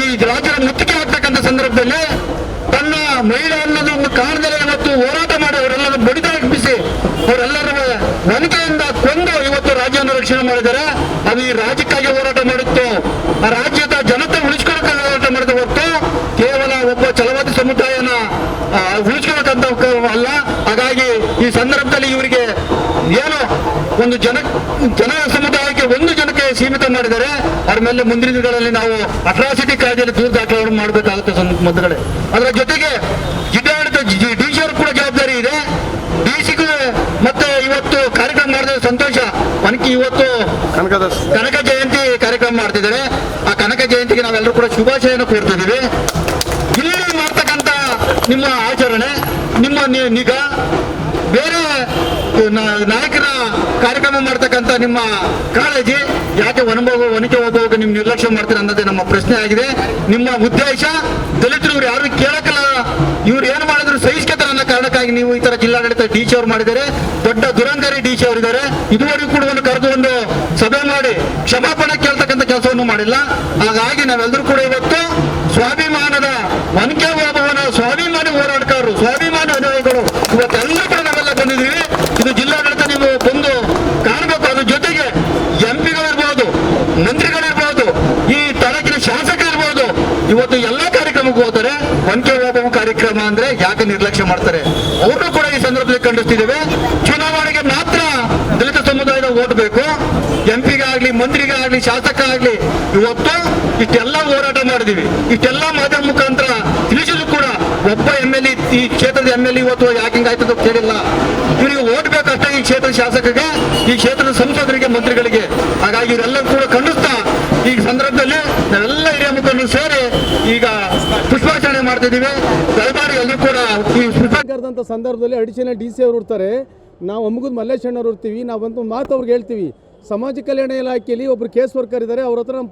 ಈ ರಾಜ್ಯದ ಮುತ್ತಿಗೆ ಹಾಕ್ತಕ್ಕಂಥ ಸಂದರ್ಭದಲ್ಲಿ ತನ್ನ ಮಹಿಳೆ ಅನ್ನೋದು ಕಾರಣದಲ್ಲಿ ಇವತ್ತು ಹೋರಾಟ ಮಾಡಿ ಅವರೆಲ್ಲರೂ ಬಡಿದಾಗಿಸಿ ಅವರೆಲ್ಲರೂ ವನಿತೆಯಿಂದ ಕೊಂದು ಇವತ್ತು ರಾಜ್ಯವನ್ನು ರಕ್ಷಣೆ ಮಾಡಿದ್ದಾರೆ. ಅದು ಈ ರಾಜ್ಯಕ್ಕಾಗಿ ಹೋರಾಟ ಮಾಡಿತ್ತು, ಆ ರಾಜ್ಯದ ಜನತೆ ಉಳಿಸ್ಕೊಳ್ಳೋಕೆ ಹೋರಾಟ ಮಾಡಿದ ಹೊರತು ಕೇವಲ ಒಬ್ಬ ಛಲವಾದಿ ಸಮುದಾಯನ ಉಳಿಸ್ಕೊಳ್ಳೋಕಂತ ಅಲ್ಲ. ಹಾಗಾಗಿ ಈ ಸಂದರ್ಭದಲ್ಲಿ ಇವರಿಗೆ ಏನು ಒಂದು ಜನ ಸಮುದಾಯಕ್ಕೆ ಒಂದು ಜನಕ್ಕೆ ಸೀಮಿತ ಮಾಡಿದ್ದಾರೆ. ಅವ್ರ ಮೇಲೆ ಮುಂದಿನ ದಿನಗಳಲ್ಲಿ ನಾವು ಅಟ್ರಾಸಿಟಿ ಕಾಯ್ದೆಯಲ್ಲಿ ದೂರ ದಾಖಲೆ ಮಾಡಬೇಕಾಗುತ್ತೆ ಮೊದಲೇ. ಅದರ ಜೊತೆಗೆ ಜಿಲ್ಲಾಡಳಿತ ಡಿಸಿ ಅವರು ಕೂಡ ಜವಾಬ್ದಾರಿ ಇದೆ. ಡಿಸಿಗೂ ಮತ್ತೆ ಇವತ್ತು ಕಾರ್ಯಕ್ರಮ ಮಾಡಿದ ಸಂತೋಷ. ಇವತ್ತು ಕನಕ ಜಯಂತಿ ಕಾರ್ಯಕ್ರಮ ಮಾಡ್ತಿದ್ದಾರೆ. ಆ ಕನಕ ಜಯಂತಿಗೆ ನಾವೆಲ್ಲರೂ ಕೂಡ ಶುಭಾಶಯನ ಕೋರ್ತಿದ್ದೀವಿ. ಇಲ್ಲಿ ಮಾಡ್ತಕ್ಕಂಥ ನಿಮ್ಮ ಆಚರಣೆ, ನಿಮ್ಮ ನಿಗಾ, ಬೇರೆ ನಾಯಕರ ಕಾರ್ಯಕ್ರಮ ಮಾಡ್ತಕ್ಕಂಥ ನಿಮ್ಮ ಕಾಳಜಿ ಯಾಕೆ ವನಿಕೆ ಓದುವಾಗ ನೀವು ನಿರ್ಲಕ್ಷ್ಯ ಮಾಡ್ತೀರ ಅನ್ನೋದೇ ನಮ್ಮ ಪ್ರಶ್ನೆ ಆಗಿದೆ. ನಿಮ್ಮ ಉದ್ದೇಶ ದಲಿತರು ಇವ್ರು ಯಾರು ಕೇಳಕ್ಕಲ್ಲ, ಇವ್ರು ಏನು ಮಾಡಿದ್ರು ಸಹಿಷ್ಣುತೆ ಅನ್ನೋ ಕಾರಣಕ್ಕಾಗಿ ನೀವು ಈ ತರ ಜಿಲ್ಲಾಡಳಿತ ಡಿಸಿ ಅವರು ಮಾಡಿದ್ದಾರೆ. ದೊಡ್ಡ ದುರಂಕಾರಿ ಡಿಸಿ ಅವರಿದ್ದಾರೆ. ಇದುವರೆಗೂ ಕೂಡ ಒಂದು ಕರೆದು ಒಂದು ಸಭೆ ಮಾಡಿ ಕ್ಷಮಾಪಣೆ ಕೇಳ್ತಕ್ಕಂಥ ಕೆಲಸವನ್ನು ಮಾಡಿಲ್ಲ. ಹಾಗಾಗಿ ನಾವೆಲ್ಲರೂ ಕೂಡ ಇವತ್ತು ಸ್ವಾಭಿಮಾನದ ವನಿಕೆ ಓಬವ್ವನ ಸ್ವಾಭಿಮಾನಿ ಹೋರಾಟಗಾರರು, ಸ್ವಾಭಿಮಾನಿ ಅನುಯಾಯಿಗಳು ಇವತ್ತೆಲ್ಲರೂ ಕೂಡ ನಾವೆಲ್ಲ ಬಂದಿದ್ದೀವಿ. ಇದು ಜಿಲ್ಲಾಡಳಿತ ನೀವು ಬಂದು ಕಾಣಬೇಕು. ಅದ್ರ ಜೊತೆಗೆ ಎಂಪಿಗಳಿರ್ಬೋದು, ಮಂತ್ರಿಗಳಿರ್ಬೋದು, ಈ ತಾಲೂಕಿನ ಶಾಸಕರಿರ್ಬೋದು, ಇವತ್ತು ಎಲ್ಲಾ ಕಾರ್ಯಕ್ರಮಕ್ಕೂ ಹೋಗ್ತಾರೆ. ವಂಕೆ ಓಬವ್ವ ಕಾರ್ಯಕ್ರಮ ಅಂದ್ರೆ ಯಾಕೆ ನಿರ್ಲಕ್ಷ್ಯ ಮಾಡ್ತಾರೆ? ಅವ್ರನ್ನೂ ಕೂಡ ಈ ಸಂದರ್ಭದಲ್ಲಿ ಖಂಡಿಸ್ತಿದ್ದೇವೆ. ಚುನಾವಣೆಗೆ ಮಾತ್ರ ದಲಿತ ಸಮುದಾಯದ ಓಟ್ ಬೇಕು. ಎಂಪಿಗಾಗ್ಲಿ, ಮಂತ್ರಿಗಾಗ್ಲಿ, ಶಾಸಕ ಆಗ್ಲಿ ಇವತ್ತು ಇಷ್ಟೆಲ್ಲ ಹೋರಾಟ ಮಾಡಿದೀವಿ. ಇಷ್ಟೆಲ್ಲ ಮಾಧ್ಯಮ ಮುಖಾಂತರ ತಿಳಿಸಿದ್ರು ಕೂಡ ಒಬ್ಬ MLA, ಈ ಕ್ಷೇತ್ರದ MLA ಇವತ್ತು ಯಾಕೆ ಹಿಂಗಾಯ್ತದ ಕೇಳಿಲ್ಲ. ಇವರಿಗೆ ಓಟ್ ಬೇಕಷ್ಟೇ ಈ ಕ್ಷೇತ್ರದ ಶಾಸಕರಿಗೆ, ಈ ಕ್ಷೇತ್ರದ ಸಂಸದರಿಗೆ, ಮಂತ್ರಿಗಳಿಗೆ. ಹಾಗಾಗಿ ಇವರೆಲ್ಲರೂ ಕೂಡ ಖಂಡಿಸ್ತಾ ಈ ಸಂದರ್ಭದಲ್ಲಿ ನಾವೆಲ್ಲ ಹಿರಿಯ ಮುಖಂಡರು ಸೇರಿ ಈಗ ಪುಷ್ಪಾರ್ಚನೆ ಮಾಡ್ತಿದ್ದೀವಿ. ದಯಮಾಡಿ ಎಲ್ಲರೂ ಕೂಡ ಈ ಕರೆದಂಥ ಸಂದರ್ಭದಲ್ಲಿ ಅಡಿಷನಲ್ DC ಅವರು ಇರ್ತಾರೆ, ನಾವು ಅಮ್ಮಗದ ಮಲ್ಲೇಶಣ್ಣವ್ರು ಇರ್ತೀವಿ. ನಾವಂತೂ ಮಾತು ಅವ್ರಿಗೆ ಹೇಳ್ತೀವಿ. ಸಮಾಜ ಕಲ್ಯಾಣ ಇಲಾಖೆಯಲ್ಲಿ ಒಬ್ಬರು ಕೇಸ್ ವರ್ಕರ್ ಇದ್ದಾರೆ, ಅವ್ರ ಹತ್ರ ನಮ್ಮ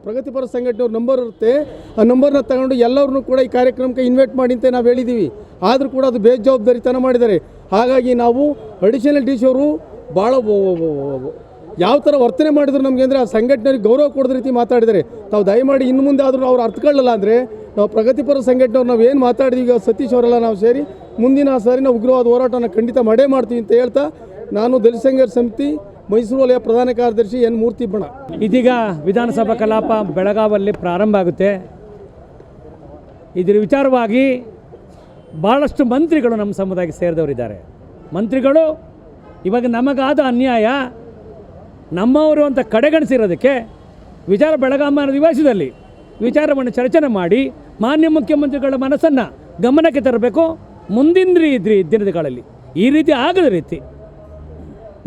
ಪ್ರಗತಿಪರ ಸಂಘಟನೆಯವ್ರ ನಂಬರ್ ಇರುತ್ತೆ. ಆ ನಂಬರ್ನ ತಗೊಂಡು ಎಲ್ಲರನ್ನೂ ಕೂಡ ಈ ಕಾರ್ಯಕ್ರಮಕ್ಕೆ ಇನ್ವೈಟ್ ಮಾಡಿ ಅಂತ ನಾವು ಹೇಳಿದ್ದೀವಿ. ಆದರೂ ಕೂಡ ಅದು ಬೇಜವಾಬ್ದಾರಿತನ ಮಾಡಿದ್ದಾರೆ. ಹಾಗಾಗಿ ನಾವು ಅಡಿಷನಲ್ DC ಅವರು ಭಾಳ ಯಾವ ಥರ ವರ್ತನೆ ಮಾಡಿದ್ರು ನಮಗೆ ಅಂದರೆ ಆ ಸಂಘಟನೆಗೆ ಗೌರವ ಕೊಡದ ರೀತಿ ಮಾತಾಡಿದ್ದಾರೆ. ತಾವು ದಯಮಾಡಿ ಇನ್ನು ಮುಂದೆ ಆದರೂ ಅವ್ರು ಅರ್ಥಕೊಳ್ಳಲ್ಲ ಅಂದರೆ ನಾವು ಪ್ರಗತಿಪರ ಸಂಘಟನೆಯವ್ರು ನಾವು ಏನು ಮಾತಾಡಿದ್ವಿ, ಈಗ ಸತೀಶ್ ಅವರೆಲ್ಲ ನಾವು ಸೇರಿ ಮುಂದಿನ ಸಾರಿ ನಾವು ಉಗ್ರವಾದ ಹೋರಾಟನ ಖಂಡಿತ ಮಾಡೇ ಮಾಡ್ತೀವಿ ಅಂತ ಹೇಳ್ತಾ, ನಾನು ದಲಿತ ಸಂಘರ್ಷ ಸಮಿತಿ ಮೈಸೂರು ವಲಯ ಪ್ರಧಾನ ಕಾರ್ಯದರ್ಶಿ ಎನ್ ಮೂರ್ತಿ ಬಣ. ಇದೀಗ ವಿಧಾನಸಭಾ ಕಲಾಪ ಬೆಳಗಾವಲ್ಲಿ ಪ್ರಾರಂಭ ಆಗುತ್ತೆ. ಇದರ ವಿಚಾರವಾಗಿ ಭಾಳಷ್ಟು ಮಂತ್ರಿಗಳು ನಮ್ಮ ಸಮುದಾಯಕ್ಕೆ ಸೇರಿದವರಿದ್ದಾರೆ. ಮಂತ್ರಿಗಳು ಇವಾಗ ನಮಗಾದ ಅನ್ಯಾಯ ನಮ್ಮವರು ಅಂತ ಕಡೆಗಣಿಸಿರೋದಕ್ಕೆ ವಿಚಾರ ಬೆಳಗಾವಿ ನಿವಾಸದಲ್ಲಿ ವಿಚಾರವನ್ನು ಚರ್ಚನೆ ಮಾಡಿ ಮಾನ್ಯ ಮುಖ್ಯಮಂತ್ರಿಗಳ ಮನಸ್ಸನ್ನು ಗಮನಕ್ಕೆ ತರಬೇಕು. ಮುಂದಿನ ದಿನಗಳಲ್ಲಿ ಈ ರೀತಿ ಆಗದ ರೀತಿ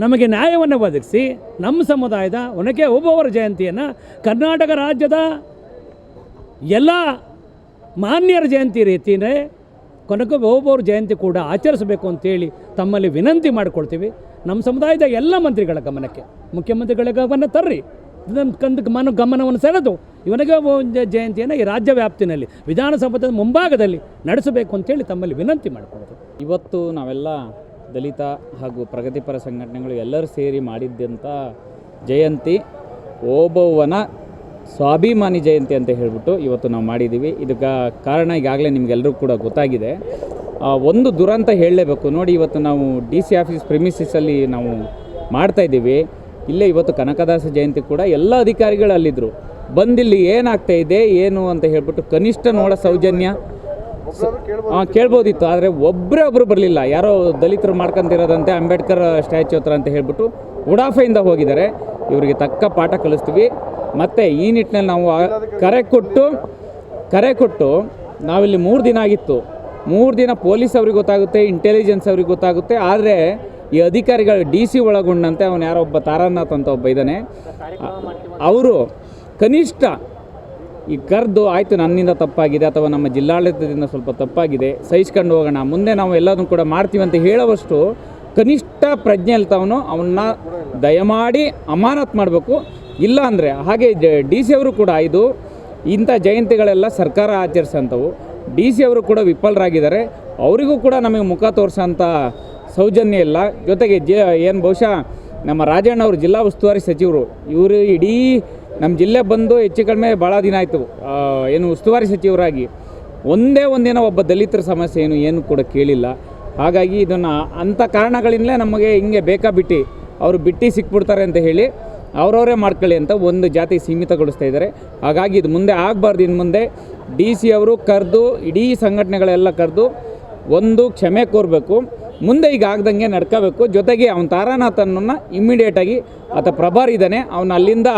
ನಮಗೆ ನ್ಯಾಯವನ್ನು ಒದಗಿಸಿ ನಮ್ಮ ಸಮುದಾಯದ ಒನಕೆ ಓಬವ್ವರ ಜಯಂತಿಯನ್ನು ಕರ್ನಾಟಕ ರಾಜ್ಯದ ಎಲ್ಲ ಮಾನ್ಯರ ಜಯಂತಿ ರೀತಿಯೇ ಕೊನೆಗೆ ಓಬವ್ವರ ಜಯಂತಿ ಕೂಡ ಆಚರಿಸಬೇಕು ಅಂತೇಳಿ ತಮ್ಮಲ್ಲಿ ವಿನಂತಿ ಮಾಡಿಕೊಳ್ತೀವಿ. ನಮ್ಮ ಸಮುದಾಯದ ಎಲ್ಲ ಮಂತ್ರಿಗಳ ಗಮನಕ್ಕೆ, ಮುಖ್ಯಮಂತ್ರಿಗಳ ಗಮನ ತರ್ರಿ, ಗಮನವನ್ನು ಸೆಳೆದು ಇವನಿಗೆ ಜಯಂತಿಯನ್ನು ಈ ರಾಜ್ಯ ವ್ಯಾಪ್ತಿನಲ್ಲಿ ವಿಧಾನಸೌಧದ ಮುಂಭಾಗದಲ್ಲಿ ನಡೆಸಬೇಕು ಅಂತೇಳಿ ತಮ್ಮಲ್ಲಿ ವಿನಂತಿ ಮಾಡಿಕೊಳ್ತೀವಿ. ಇವತ್ತು ನಾವೆಲ್ಲ ದಲಿತ ಹಾಗೂ ಪ್ರಗತಿಪರ ಸಂಘಟನೆಗಳು ಎಲ್ಲರೂ ಸೇರಿ ಮಾಡಿದ್ದಂಥ ಜಯಂತಿ ಓಬವ್ವನ ಸ್ವಾಭಿಮಾನಿ ಜಯಂತಿ ಅಂತ ಹೇಳಿಬಿಟ್ಟು ಇವತ್ತು ನಾವು ಮಾಡಿದ್ದೀವಿ. ಇದಕ್ಕೆ ಕಾರಣ ಈಗಾಗಲೇ ನಿಮಗೆಲ್ಲರೂ ಕೂಡ ಗೊತ್ತಾಗಿದೆ. ಒಂದು ದುರಂತ ಹೇಳಲೇಬೇಕು ನೋಡಿ. ಇವತ್ತು ನಾವು DC ಆಫೀಸ್ ಪ್ರಿಮಿಸಿಸಲ್ಲಿ ನಾವು ಮಾಡ್ತಾಯಿದ್ದೀವಿ. ಇಲ್ಲೇ ಇವತ್ತು ಕನಕದಾಸ ಜಯಂತಿ ಕೂಡ ಎಲ್ಲ ಅಧಿಕಾರಿಗಳು ಅಲ್ಲಿದ್ದರು. ಬಂದಿಲ್ಲಿ ಏನಾಗ್ತಾಯಿದೆ ಏನು ಅಂತ ಹೇಳ್ಬಿಟ್ಟು ಕನಿಷ್ಠ ನೋಡೋ ಸೌಜನ್ಯ ಕೇಳ್ಬೋದಿತ್ತು. ಆದರೆ ಒಬ್ಬರು ಬರಲಿಲ್ಲ. ಯಾರೋ ದಲಿತರು ಮಾಡ್ಕೊಂತಿರೋದಂತೆ ಅಂಬೇಡ್ಕರ್ ಸ್ಟ್ಯಾಚ್ಯೂ ಹತ್ರ ಅಂತ ಹೇಳ್ಬಿಟ್ಟು ಉಡಾಫೆಯಿಂದ ಹೋಗಿದ್ದಾರೆ. ಇವರಿಗೆ ತಕ್ಕ ಪಾಠ ಕಲಿಸ್ತೀವಿ. ಮತ್ತು ಈ ನಿಟ್ಟಿನಲ್ಲಿ ನಾವು ಕರೆ ಕೊಟ್ಟು ನಾವಿಲ್ಲಿ 3 ದಿನ ಆಗಿತ್ತು. 3 ದಿನ ಪೊಲೀಸ್ ಅವ್ರಿಗೆ ಗೊತ್ತಾಗುತ್ತೆ, ಇಂಟೆಲಿಜೆನ್ಸ್ ಅವ್ರಿಗೆ ಗೊತ್ತಾಗುತ್ತೆ. ಆದರೆ ಈ ಅಧಿಕಾರಿಗಳು DC ಒಳಗೊಂಡಂತೆ ಅವನು ಯಾರೋ ಒಬ್ಬ ತಾರಾನಾಥ್ ಅಂತ ಒಬ್ಬ ಇದ್ದಾನೆ, ಅವರು ಕನಿಷ್ಠ ಈ ಕರೆದು ಆಯಿತು ನನ್ನಿಂದ ತಪ್ಪಾಗಿದೆ ಅಥವಾ ನಮ್ಮ ಜಿಲ್ಲಾಡಳಿತದಿಂದ ಸ್ವಲ್ಪ ತಪ್ಪಾಗಿದೆ, ಸಹಿಸ್ಕೊಂಡು ಹೋಗೋಣ, ಮುಂದೆ ನಾವು ಎಲ್ಲದನ್ನು ಕೂಡ ಮಾಡ್ತೀವಿ ಅಂತ ಹೇಳುವಷ್ಟು ಕನಿಷ್ಠ ಪ್ರಜ್ಞೆ ಇಲ್ತವನು ಅವನ್ನ ದಯಮಾಡಿ ಅಮಾನತ್ ಮಾಡಬೇಕು. ಇಲ್ಲ ಅಂದರೆ ಹಾಗೆ DC ಅವರು ಕೂಡ ಇದು ಇಂಥ ಜಯಂತಿಗಳೆಲ್ಲ ಸರ್ಕಾರ ಆಚರಿಸೋಂಥವು, DC ಅವರು ಕೂಡ ವಿಫಲರಾಗಿದ್ದಾರೆ. ಅವರಿಗೂ ಕೂಡ ನಮಗೆ ಮುಖ ತೋರಿಸೋಂಥ ಸೌಜನ್ಯ ಇಲ್ಲ. ಜೊತೆಗೆ ಏನು ಬಹುಶಃ ನಮ್ಮ ರಾಜಣ್ಣ ಅವರು ಜಿಲ್ಲಾ ಉಸ್ತುವಾರಿ ಸಚಿವರು, ಇವರು ಇಡೀ ನಮ್ಮ ಜಿಲ್ಲೆ ಬಂದು ಹೆಚ್ಚು ಕಡಿಮೆ ಭಾಳ ದಿನ ಆಯಿತು ಏನು ಉಸ್ತುವಾರಿ ಸಚಿವರಾಗಿ, ಒಂದೇ ಒಂದಿನ ಒಬ್ಬ ದಲಿತರ ಸಮಸ್ಯೆ ಏನು ಕೂಡ ಕೇಳಿಲ್ಲ. ಹಾಗಾಗಿ ಇದನ್ನು ಅಂಥ ಕಾರಣಗಳಿಂದಲೇ ನಮಗೆ ಹಿಂಗೆ ಬೇಕಾಬಿಟ್ಟು ಅವರು ಬಿಟ್ಟು ಸಿಕ್ಬಿಡ್ತಾರೆ ಅಂತ ಹೇಳಿ ಅವರವರೇ ಮಾಡ್ಕೊಳ್ಳಿ ಅಂತ ಒಂದು ಜಾತಿ ಸೀಮಿತಗೊಳಿಸ್ತಾ ಇದ್ದಾರೆ. ಹಾಗಾಗಿ ಇದು ಮುಂದೆ ಆಗಬಾರ್ದು. ಇನ್ನು ಮುಂದೆ DC ಅವರು ಕರೆದು ಇಡೀ ಸಂಘಟನೆಗಳೆಲ್ಲ ಕರೆದು ಒಂದು ಕ್ಷಮೆ ಕೋರಬೇಕು, ಮುಂದೆ ಈಗ ಆಗ್ದಂಗೆ ನಡ್ಕೋಬೇಕು. ಜೊತೆಗೆ ಅವನ ತಾರಾನಾಥನನ್ನು ಇಮ್ಮಿಡಿಯೇಟಾಗಿ ಆತ ಪ್ರಭಾರಿ ಇದ್ದಾನೆ, ಅವನು ಅಲ್ಲಿಂದ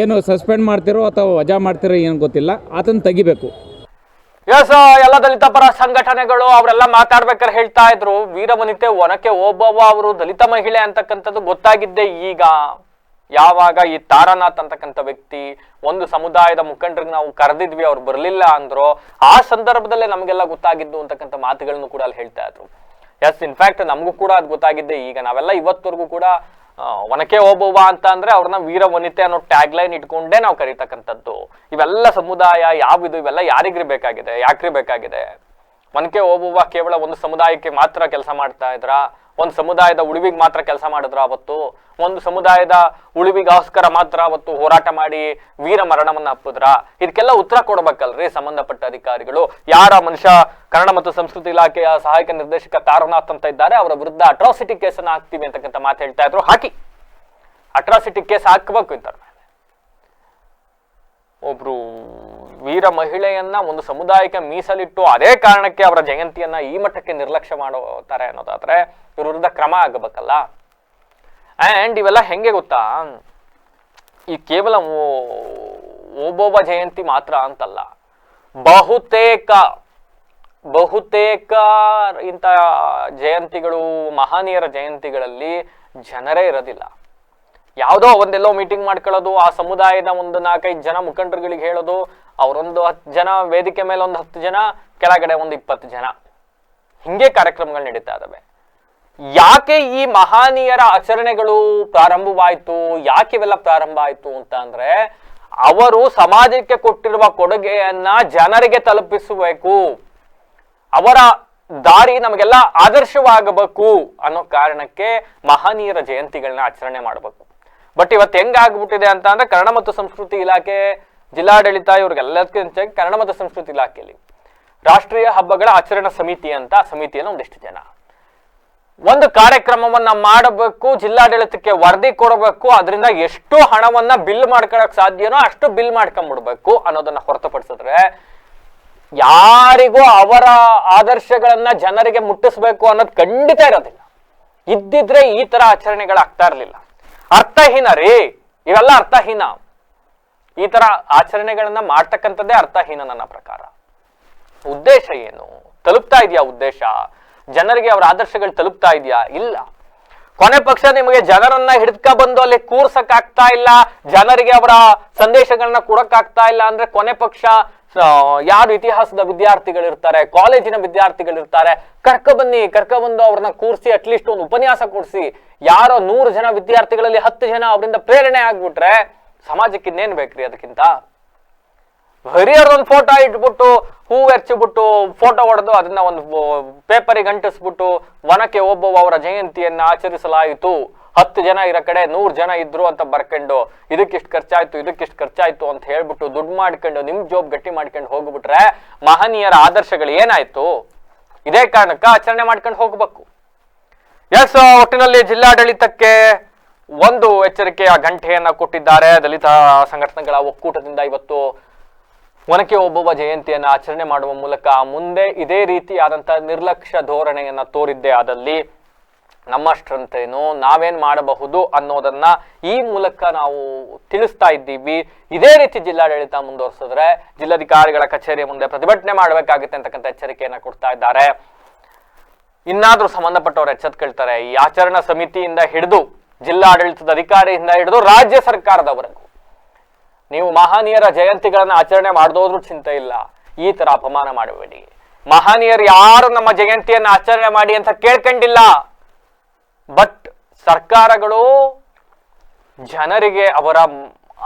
ಏನು ಸಸ್ಪೆಂಡ್ ಮಾಡ್ತಿರೋ ಅಥವಾ ವಜಾ ಮಾಡ್ತಿರೋ ಏನು ಗೊತ್ತಿಲ್ಲ, ಆತನ ತೆಗಿಬೇಕು. ಎಸ್, ಎಲ್ಲ ದಲಿತ ಪರ ಸಂಘಟನೆಗಳು ಅವರೆಲ್ಲ ಮಾತಾಡ್ಬೇಕಾದ್ರೆ ಹೇಳ್ತಾ ಇದ್ರು, ವೀರವನಿತೆ ಒನಕೆ ಓಬವ್ವ ಅವರು ದಲಿತ ಮಹಿಳೆ ಅಂತಕ್ಕಂಥದ್ದು ಗೊತ್ತಾಗಿದ್ದೆ ಈಗ, ಯಾವಾಗ ಈ ತಾರಾನಾಥ್ ಅಂತಕ್ಕಂಥ ವ್ಯಕ್ತಿ ಒಂದು ಸಮುದಾಯದ ಮುಖಂಡರಿಗೆ ನಾವು ಕರೆದಿದ್ವಿ, ಅವ್ರು ಬರಲಿಲ್ಲ ಅಂದ್ರು, ಆ ಸಂದರ್ಭದಲ್ಲೇ ನಮಗೆಲ್ಲ ಗೊತ್ತಾಗಿದ್ದು ಅಂತಕ್ಕಂಥ ಮಾತುಗಳನ್ನು ಕೂಡ ಅಲ್ಲಿ ಹೇಳ್ತಾ ಇದ್ರು. ಎಸ್, ಇನ್ಫ್ಯಾಕ್ಟ್ ನಮಗೂ ಕೂಡ ಅದು ಗೊತ್ತಾಗಿದ್ದೆ ಈಗ. ನಾವೆಲ್ಲ ಇವತ್ತವರೆಗೂ ಕೂಡ ಒನಕೆ ಓಬವ್ವ ಅಂತ ಅಂದ್ರೆ ಅವ್ರನ್ನ ವೀರವನಿತೆ ಅನ್ನೋ ಟ್ಯಾಗ್ ಲೈನ್ ಇಟ್ಕೊಂಡೇ ನಾವು ಕರೀತಕ್ಕಂಥದ್ದು. ಇವೆಲ್ಲ ಸಮುದಾಯ ಯಾವಿದು, ಇವೆಲ್ಲ ಯಾರಿಗ್ರಿ ಬೇಕಾಗಿದೆ, ಯಾಕ್ರಿ ಬೇಕಾಗಿದೆ? ಒನಕೆ ಓಬವ್ವ ಕೇವಲ ಒಂದು ಸಮುದಾಯಕ್ಕೆ ಮಾತ್ರ ಕೆಲಸ ಮಾಡ್ತಾ ಇದ್ರ? ಒಂದು ಸಮುದಾಯದ ಉಳಿವಿಗೆ ಮಾತ್ರ ಕೆಲಸ ಮಾಡಿದ್ರ? ಅವತ್ತು ಒಂದು ಸಮುದಾಯದ ಉಳಿವಿಗೋಸ್ಕರ ಮಾತ್ರ ಅವತ್ತು ಹೋರಾಟ ಮಾಡಿ ವೀರ ಮರಣವನ್ನ ಅಪ್ಪಿದ್ರ? ಇದಕ್ಕೆಲ್ಲ ಉತ್ತರ ಕೊಡ್ಬೇಕಲ್ರಿ ಸಂಬಂಧಪಟ್ಟ ಅಧಿಕಾರಿಗಳು. ಯಾರ ಮನುಷ್ಯ ಕನ್ನಡ ಮತ್ತು ಸಂಸ್ಕೃತಿ ಇಲಾಖೆಯ ಸಹಾಯಕ ನಿರ್ದೇಶಕ ತಾರನಾಥ್ ಅಂತ ಇದ್ದಾರೆ, ಅವರ ವಿರುದ್ಧ ಅಟ್ರಾಸಿಟಿ ಕೇಸನ್ನ ಹಾಕ್ತೀವಿ ಅಂತಕ್ಕಂಥ ಮಾತು ಹೇಳ್ತಾ ಇದ್ರು. ಹಾಕಿ, ಅಟ್ರಾಸಿಟಿ ಕೇಸ್ ಹಾಕಬೇಕು ಇಂತರ ಮೇಲೆ. ಒಬ್ರು ವೀರ ಮಹಿಳೆಯನ್ನ ಒಂದು ಸಮುದಾಯಕ್ಕೆ ಮೀಸಲಿಟ್ಟು ಅದೇ ಕಾರಣಕ್ಕೆ ಅವರ ಜಯಂತಿಯನ್ನ ಈ ಮಟ್ಟಕ್ಕೆ ನಿರ್ಲಕ್ಷ್ಯ ಮಾಡುತ್ತಾರೆ ಅನ್ನೋದಾದ್ರೆ ಇವ್ರ ವಿರುದ್ಧ ಕ್ರಮ ಆಗಬೇಕಲ್ಲ. ಅಂಡ್ ಇವೆಲ್ಲ ಹೆಂಗೆ ಗೊತ್ತಾ, ಈ ಕೇವಲ ಓಬವ್ವ ಜಯಂತಿ ಮಾತ್ರ ಅಂತಲ್ಲ, ಬಹುತೇಕ ಇಂಥ ಜಯಂತಿಗಳು, ಮಹನೀಯರ ಜಯಂತಿಗಳಲ್ಲಿ ಜನರೇ ಇರೋದಿಲ್ಲ. ಯಾವುದೋ ಒಂದೆಲ್ಲೋ ಮೀಟಿಂಗ್ ಮಾಡ್ಕೊಳ್ಳೋದು, ಆ ಸಮುದಾಯದ ಒಂದು 4-5 ಜನ ಮುಖಂಡರುಗಳಿಗೆ ಹೇಳೋದು, ಅವರೊಂದು 10 ಜನ ವೇದಿಕೆ ಮೇಲೆ ಒಂದು 10 ಜನ, ಕೆಳಗಡೆ ಒಂದು 20 ಜನ, ಹಿಂಗೆ ಕಾರ್ಯಕ್ರಮಗಳು ನಡೀತಾ ಇದಾವೆ. ಯಾಕೆ ಈ ಮಹನೀಯರ ಆಚರಣೆಗಳು ಪ್ರಾರಂಭವಾಯ್ತು, ಯಾಕೆ ಇವೆಲ್ಲ ಪ್ರಾರಂಭ ಆಯ್ತು ಅಂತ ಅಂದ್ರೆ, ಅವರು ಸಮಾಜಕ್ಕೆ ಕೊಟ್ಟಿರುವ ಕೊಡುಗೆಯನ್ನ ಜನರಿಗೆ ತಲುಪಿಸಬೇಕು, ಅವರ ದಾರಿ ನಮಗೆಲ್ಲ ಆದರ್ಶವಾಗಬೇಕು ಅನ್ನೋ ಕಾರಣಕ್ಕೆ ಮಹನೀಯರ ಜಯಂತಿಗಳನ್ನ ಆಚರಣೆ ಮಾಡಬೇಕು. ಬಟ್ ಇವತ್ತು ಹೆಂಗಾಗ್ಬಿಟ್ಟಿದೆ ಅಂತ ಅಂದ್ರೆ, ಕನ್ನಡ ಮತ್ತು ಸಂಸ್ಕೃತಿ ಇಲಾಖೆ, ಜಿಲ್ಲಾಡಳಿತ, ಇವ್ರಿಗೆಲ್ಲದಕ್ಕಿಂತ ಕನ್ನಡ ಮತ್ತು ಸಂಸ್ಕೃತಿ ಇಲಾಖೆಯಲ್ಲಿ ರಾಷ್ಟ್ರೀಯ ಹಬ್ಬಗಳ ಆಚರಣಾ ಸಮಿತಿ ಅಂತ ಸಮಿತಿಯನ್ನು ಒಂದಿಷ್ಟು ಜನ ಒಂದು ಕಾರ್ಯಕ್ರಮವನ್ನ ಮಾಡಬೇಕು, ಜಿಲ್ಲಾಡಳಿತಕ್ಕೆ ವರದಿ ಕೊಡಬೇಕು, ಅದರಿಂದ ಎಷ್ಟು ಹಣವನ್ನ ಬಿಲ್ ಮಾಡ್ಕೊಳಕ್ ಸಾಧ್ಯನೋ ಅಷ್ಟು ಬಿಲ್ ಮಾಡ್ಕೊಂಡ್ಬಿಡ್ಬೇಕು ಅನ್ನೋದನ್ನ ಹೊರತುಪಡಿಸಿದ್ರೆ, ಯಾರಿಗೂ ಅವರ ಆದರ್ಶಗಳನ್ನ ಜನರಿಗೆ ಮುಟ್ಟಿಸ್ಬೇಕು ಅನ್ನೋದು ಖಂಡಿತ ಇರೋದಿಲ್ಲ. ಇದ್ದಿದ್ರೆ ಈ ತರ ಆಚರಣೆಗಳಾಗ್ತಾ ಇರ್ಲಿಲ್ಲ. ಅರ್ಥಹೀನ ರೀ ಇವೆಲ್ಲ, ಅರ್ಥಹೀನ. ಈ ತರ ಆಚರಣೆಗಳನ್ನ ಮಾಡ್ತಕ್ಕಂಥದ್ದೇ ಅರ್ಥಹೀನ ನನ್ನ ಪ್ರಕಾರ. ಉದ್ದೇಶ ಏನು? ತಲುಪ್ತಾ ಇದೆಯಾ ಉದ್ದೇಶ? ಜನರಿಗೆ ಅವರ ಆದರ್ಶಗಳು ತಲುಪ್ತಾ ಇದೆಯಾ? ಇಲ್ಲ. ಕೊನೆ ಪಕ್ಷ ನಿಮಗೆ ಜನರನ್ನ ಹಿಡಿದ್ಕ ಬಂದು ಅಲ್ಲಿ ಕೂರ್ಸಕ್ ಆಗ್ತಾ ಇಲ್ಲ, ಜನರಿಗೆ ಅವರ ಸಂದೇಶಗಳನ್ನ ಕೊಡಕ್ಕಾಗ್ತಾ ಇಲ್ಲ ಅಂದ್ರೆ, ಕೊನೆ ಪಕ್ಷ ಯಾರು ಇತಿಹಾಸದ ವಿದ್ಯಾರ್ಥಿಗಳಿರ್ತಾರೆ, ಕಾಲೇಜಿನ ವಿದ್ಯಾರ್ಥಿಗಳಿರ್ತಾರೆ, ಕರ್ಕೊಬಂದು ಅವ್ರನ್ನ ಕೂರಿಸಿ ಅಟ್ಲೀಸ್ಟ್ ಒಂದು ಉಪನ್ಯಾಸ ಕೊಡಿಸಿ, ಯಾರೋ 100 ಜನ ವಿದ್ಯಾರ್ಥಿಗಳಲ್ಲಿ 10 ಜನ ಅವರಿಂದ ಪ್ರೇರಣೆ ಆಗ್ಬಿಟ್ರೆ ಸಮಾಜಕ್ಕೆ ಇನ್ನೇನ್ ಬೇಕ್ರಿ? ಅದಕ್ಕಿಂತ ಹರಿಯರೊಂದು ಫೋಟೋ ಇಟ್ಬಿಟ್ಟು, ಹೂವು ಎರಚಿಬಿಟ್ಟು, ಫೋಟೋ ಹೊಡೆದು ಅದನ್ನ ಒಂದು ಪೇಪರಿಗೆ ಅಂಟಿಸ್ಬಿಟ್ಟು ಒನಕೆ ಓಬವ್ವ ಅವರ ಜಯಂತಿಯನ್ನ ಆಚರಿಸಲಾಯಿತು, 10 ಜನ ಇರೋ ಕಡೆ 100 ಜನ ಇದ್ರು ಅಂತ ಬರ್ಕೊಂಡು, ಇದಕ್ಕಿಷ್ಟು ಖರ್ಚಾಯ್ತು ಅಂತ ಹೇಳ್ಬಿಟ್ಟು ದುಡ್ಡು ಮಾಡ್ಕೊಂಡು ನಿಮ್ ಜೋಬ್ ಗಟ್ಟಿ ಮಾಡ್ಕೊಂಡು ಹೋಗ್ಬಿಟ್ರೆ ಮಹನೀಯರ ಆದರ್ಶಗಳು ಏನಾಯ್ತು? ಇದೇ ಕಾರಣಕ್ಕೆ ಆಚರಣೆ ಮಾಡ್ಕೊಂಡು ಹೋಗ್ಬೇಕು. ಎಸ್, ಒಟ್ಟಿನಲ್ಲಿ ಜಿಲ್ಲಾಡಳಿತಕ್ಕೆ ಒಂದು ಎಚ್ಚರಿಕೆಯ ಗಂಟೆಯನ್ನ ಕೊಟ್ಟಿದ್ದಾರೆ. ದಲಿತ ಸಂಘಟನೆಗಳ ಒಕ್ಕೂಟದಿಂದ ಇವತ್ತು ಒನಕೆ ಓಬವ್ವ ಜಯಂತಿಯನ್ನು ಆಚರಣೆ ಮಾಡುವ ಮೂಲಕ ಮುಂದೆ ಇದೇ ರೀತಿಯಾದಂತಹ ನಿರ್ಲಕ್ಷ್ಯ ಧೋರಣೆಯನ್ನ ತೋರಿದ್ದೇ ಆದಲ್ಲಿ ನಮ್ಮಷ್ಟಂತೇನು ನಾವೇನ್ ಮಾಡಬಹುದು ಅನ್ನೋದನ್ನ ಈ ಮೂಲಕ ನಾವು ತಿಳಿಸ್ತಾ ಇದ್ದೀವಿ. ಇದೇ ರೀತಿ ಜಿಲ್ಲಾಡಳಿತ ಮುಂದುವರಿಸಿದ್ರೆ ಜಿಲ್ಲಾಧಿಕಾರಿಗಳ ಕಚೇರಿಯ ಮುಂದೆ ಪ್ರತಿಭಟನೆ ಮಾಡಬೇಕಾಗುತ್ತೆ ಅಂತಕ್ಕಂಥ ಎಚ್ಚರಿಕೆಯನ್ನ ಕೊಡ್ತಾ ಇದ್ದಾರೆ. ಇನ್ನಾದ್ರೂ ಸಂಬಂಧಪಟ್ಟವ್ರು ಎಚ್ಚೆತ್ಕೊಳ್ತಾರೆ. ಈ ಆಚರಣಾ ಸಮಿತಿಯಿಂದ ಹಿಡಿದು ಜಿಲ್ಲಾಡಳಿತದ ಅಧಿಕಾರಿಯಿಂದ ಹಿಡಿದು ರಾಜ್ಯ ಸರ್ಕಾರದವರೆಗೂ ನೀವು ಮಹನೀಯರ ಜಯಂತಿಗಳನ್ನ ಆಚರಣೆ ಮಾಡದೋದ್ರೂ ಚಿಂತೆ ಇಲ್ಲ, ಈ ತರ ಅಪಮಾನ ಮಾಡಬೇಡಿ. ಮಹನೀಯರು ಯಾರು ನಮ್ಮ ಜಯಂತಿಯನ್ನ ಆಚರಣೆ ಮಾಡಿ ಅಂತ ಕೇಳ್ಕೊಂಡಿಲ್ಲ. ಬಟ್ ಸರ್ಕಾರಗಳು ಜನರಿಗೆ ಅವರ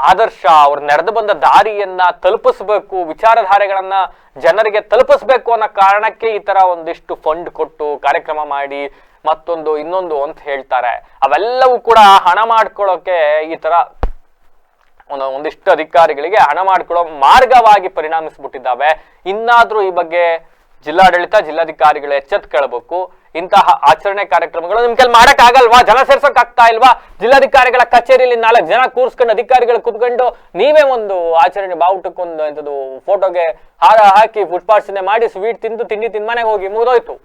ಆದರ್ಶ, ಅವ್ರು ನಡೆದು ಬಂದ ದಾರಿಯನ್ನ ತಲುಪಿಸ್ಬೇಕು, ವಿಚಾರಧಾರೆಗಳನ್ನ ಜನರಿಗೆ ತಲುಪಿಸ್ಬೇಕು ಅನ್ನೋ ಕಾರಣಕ್ಕೆ ಈ ತರ ಒಂದಿಷ್ಟು ಫಂಡ್ ಕೊಟ್ಟು ಕಾರ್ಯಕ್ರಮ ಮಾಡಿ ಮತ್ತೊಂದು ಇನ್ನೊಂದು ಅಂತ ಹೇಳ್ತಾರೆ. ಅವೆಲ್ಲವೂ ಕೂಡ ಹಣ ಮಾಡ್ಕೊಳ್ಳೋಕೆ ಈ ತರ ಒಂದಿಷ್ಟು ಅಧಿಕಾರಿಗಳಿಗೆ ಹಣ ಮಾಡ್ಕೊಳ್ಳೋ ಮಾರ್ಗವಾಗಿ ಪರಿಣಾಮಿಸ್ಬಿಟ್ಟಿದ್ದಾವೆ. ಇನ್ನಾದ್ರೂ ಈ ಬಗ್ಗೆ ಜಿಲ್ಲಾಡಳಿತ ಜಿಲ್ಲಾಧಿಕಾರಿಗಳು ಎಚ್ಚೆತ್ಕೊಳ್ಬೇಕು. ಇಂತಹ ಆಚರಣೆ ಕಾರ್ಯಕ್ರಮಗಳು ನಿಮ್ ಕೈಲಿ ಮಾಡಕ್ ಆಗಲ್ವಾ? ಜನ ಸೇರ್ಸಕ್ ಆಗ್ತಾ ಇಲ್ವಾ? ಜಿಲ್ಲಾಧಿಕಾರಿಗಳ ಕಚೇರಿಯಲ್ಲಿ 4 ಜನ ಕೂರ್ಸ್ಕೊಂಡು ಅಧಿಕಾರಿಗಳು ಕುತ್ಕೊಂಡು ನೀವೇ ಒಂದು ಆಚರಣೆ ಬಾವುಟಕ್ಕೊಂದು ಎಂತದ್ದು ಫೋಟೋಗೆ ಹಾರ ಹಾಕಿ ಪುಷ್ಪಾರ್ಚನೆ ಮಾಡಿ ಸ್ವೀಟ್ ತಿಂದು ತಿಂಡಿ ಮನೆಗೆ ಹೋಗಿ ಮುಗಿದೋಯ್ತು.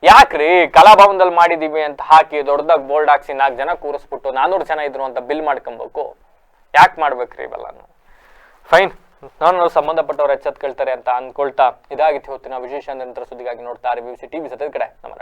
ಯಾಕ್ರಿ ಕಲಾಭವನದಲ್ಲಿ ಮಾಡಿದೀವಿ ಅಂತ ಹಾಕಿ ದೊಡ್ಡದಾಗಿ ಬೋರ್ಡ್ ಹಾಕ್ಸಿ 4 ಜನ ಕೂರಿಸ್ಬಿಟ್ಟು 400 ಜನ ಇದ್ರು ಅಂತ ಬಿಲ್ ಮಾಡ್ಕೊಬೇಕು? ಯಾಕೆ ಮಾಡ್ಬೇಕ್ರಿ ಇವೆಲ್ಲಾನು? ಫೈನ್, ನಾನು ಸಂಬಂಧಪಟ್ಟವ್ರು ಎಚ್ಚೆತ್ಕೊಳ್ತಾರೆ ಅಂತ ಅನ್ಕೊಳ್ತಾ ಇದಾಗಿತ್ತು ಇವತ್ತಿನ ವಿಶೇಷ ನಿರಂತರ ಸುದ್ದಿಗಾಗಿ ನೋಡ್ತಾ RBC TV ಸತ್ಯದ ಕಡೆ. ನಮಸ್ಕಾರ.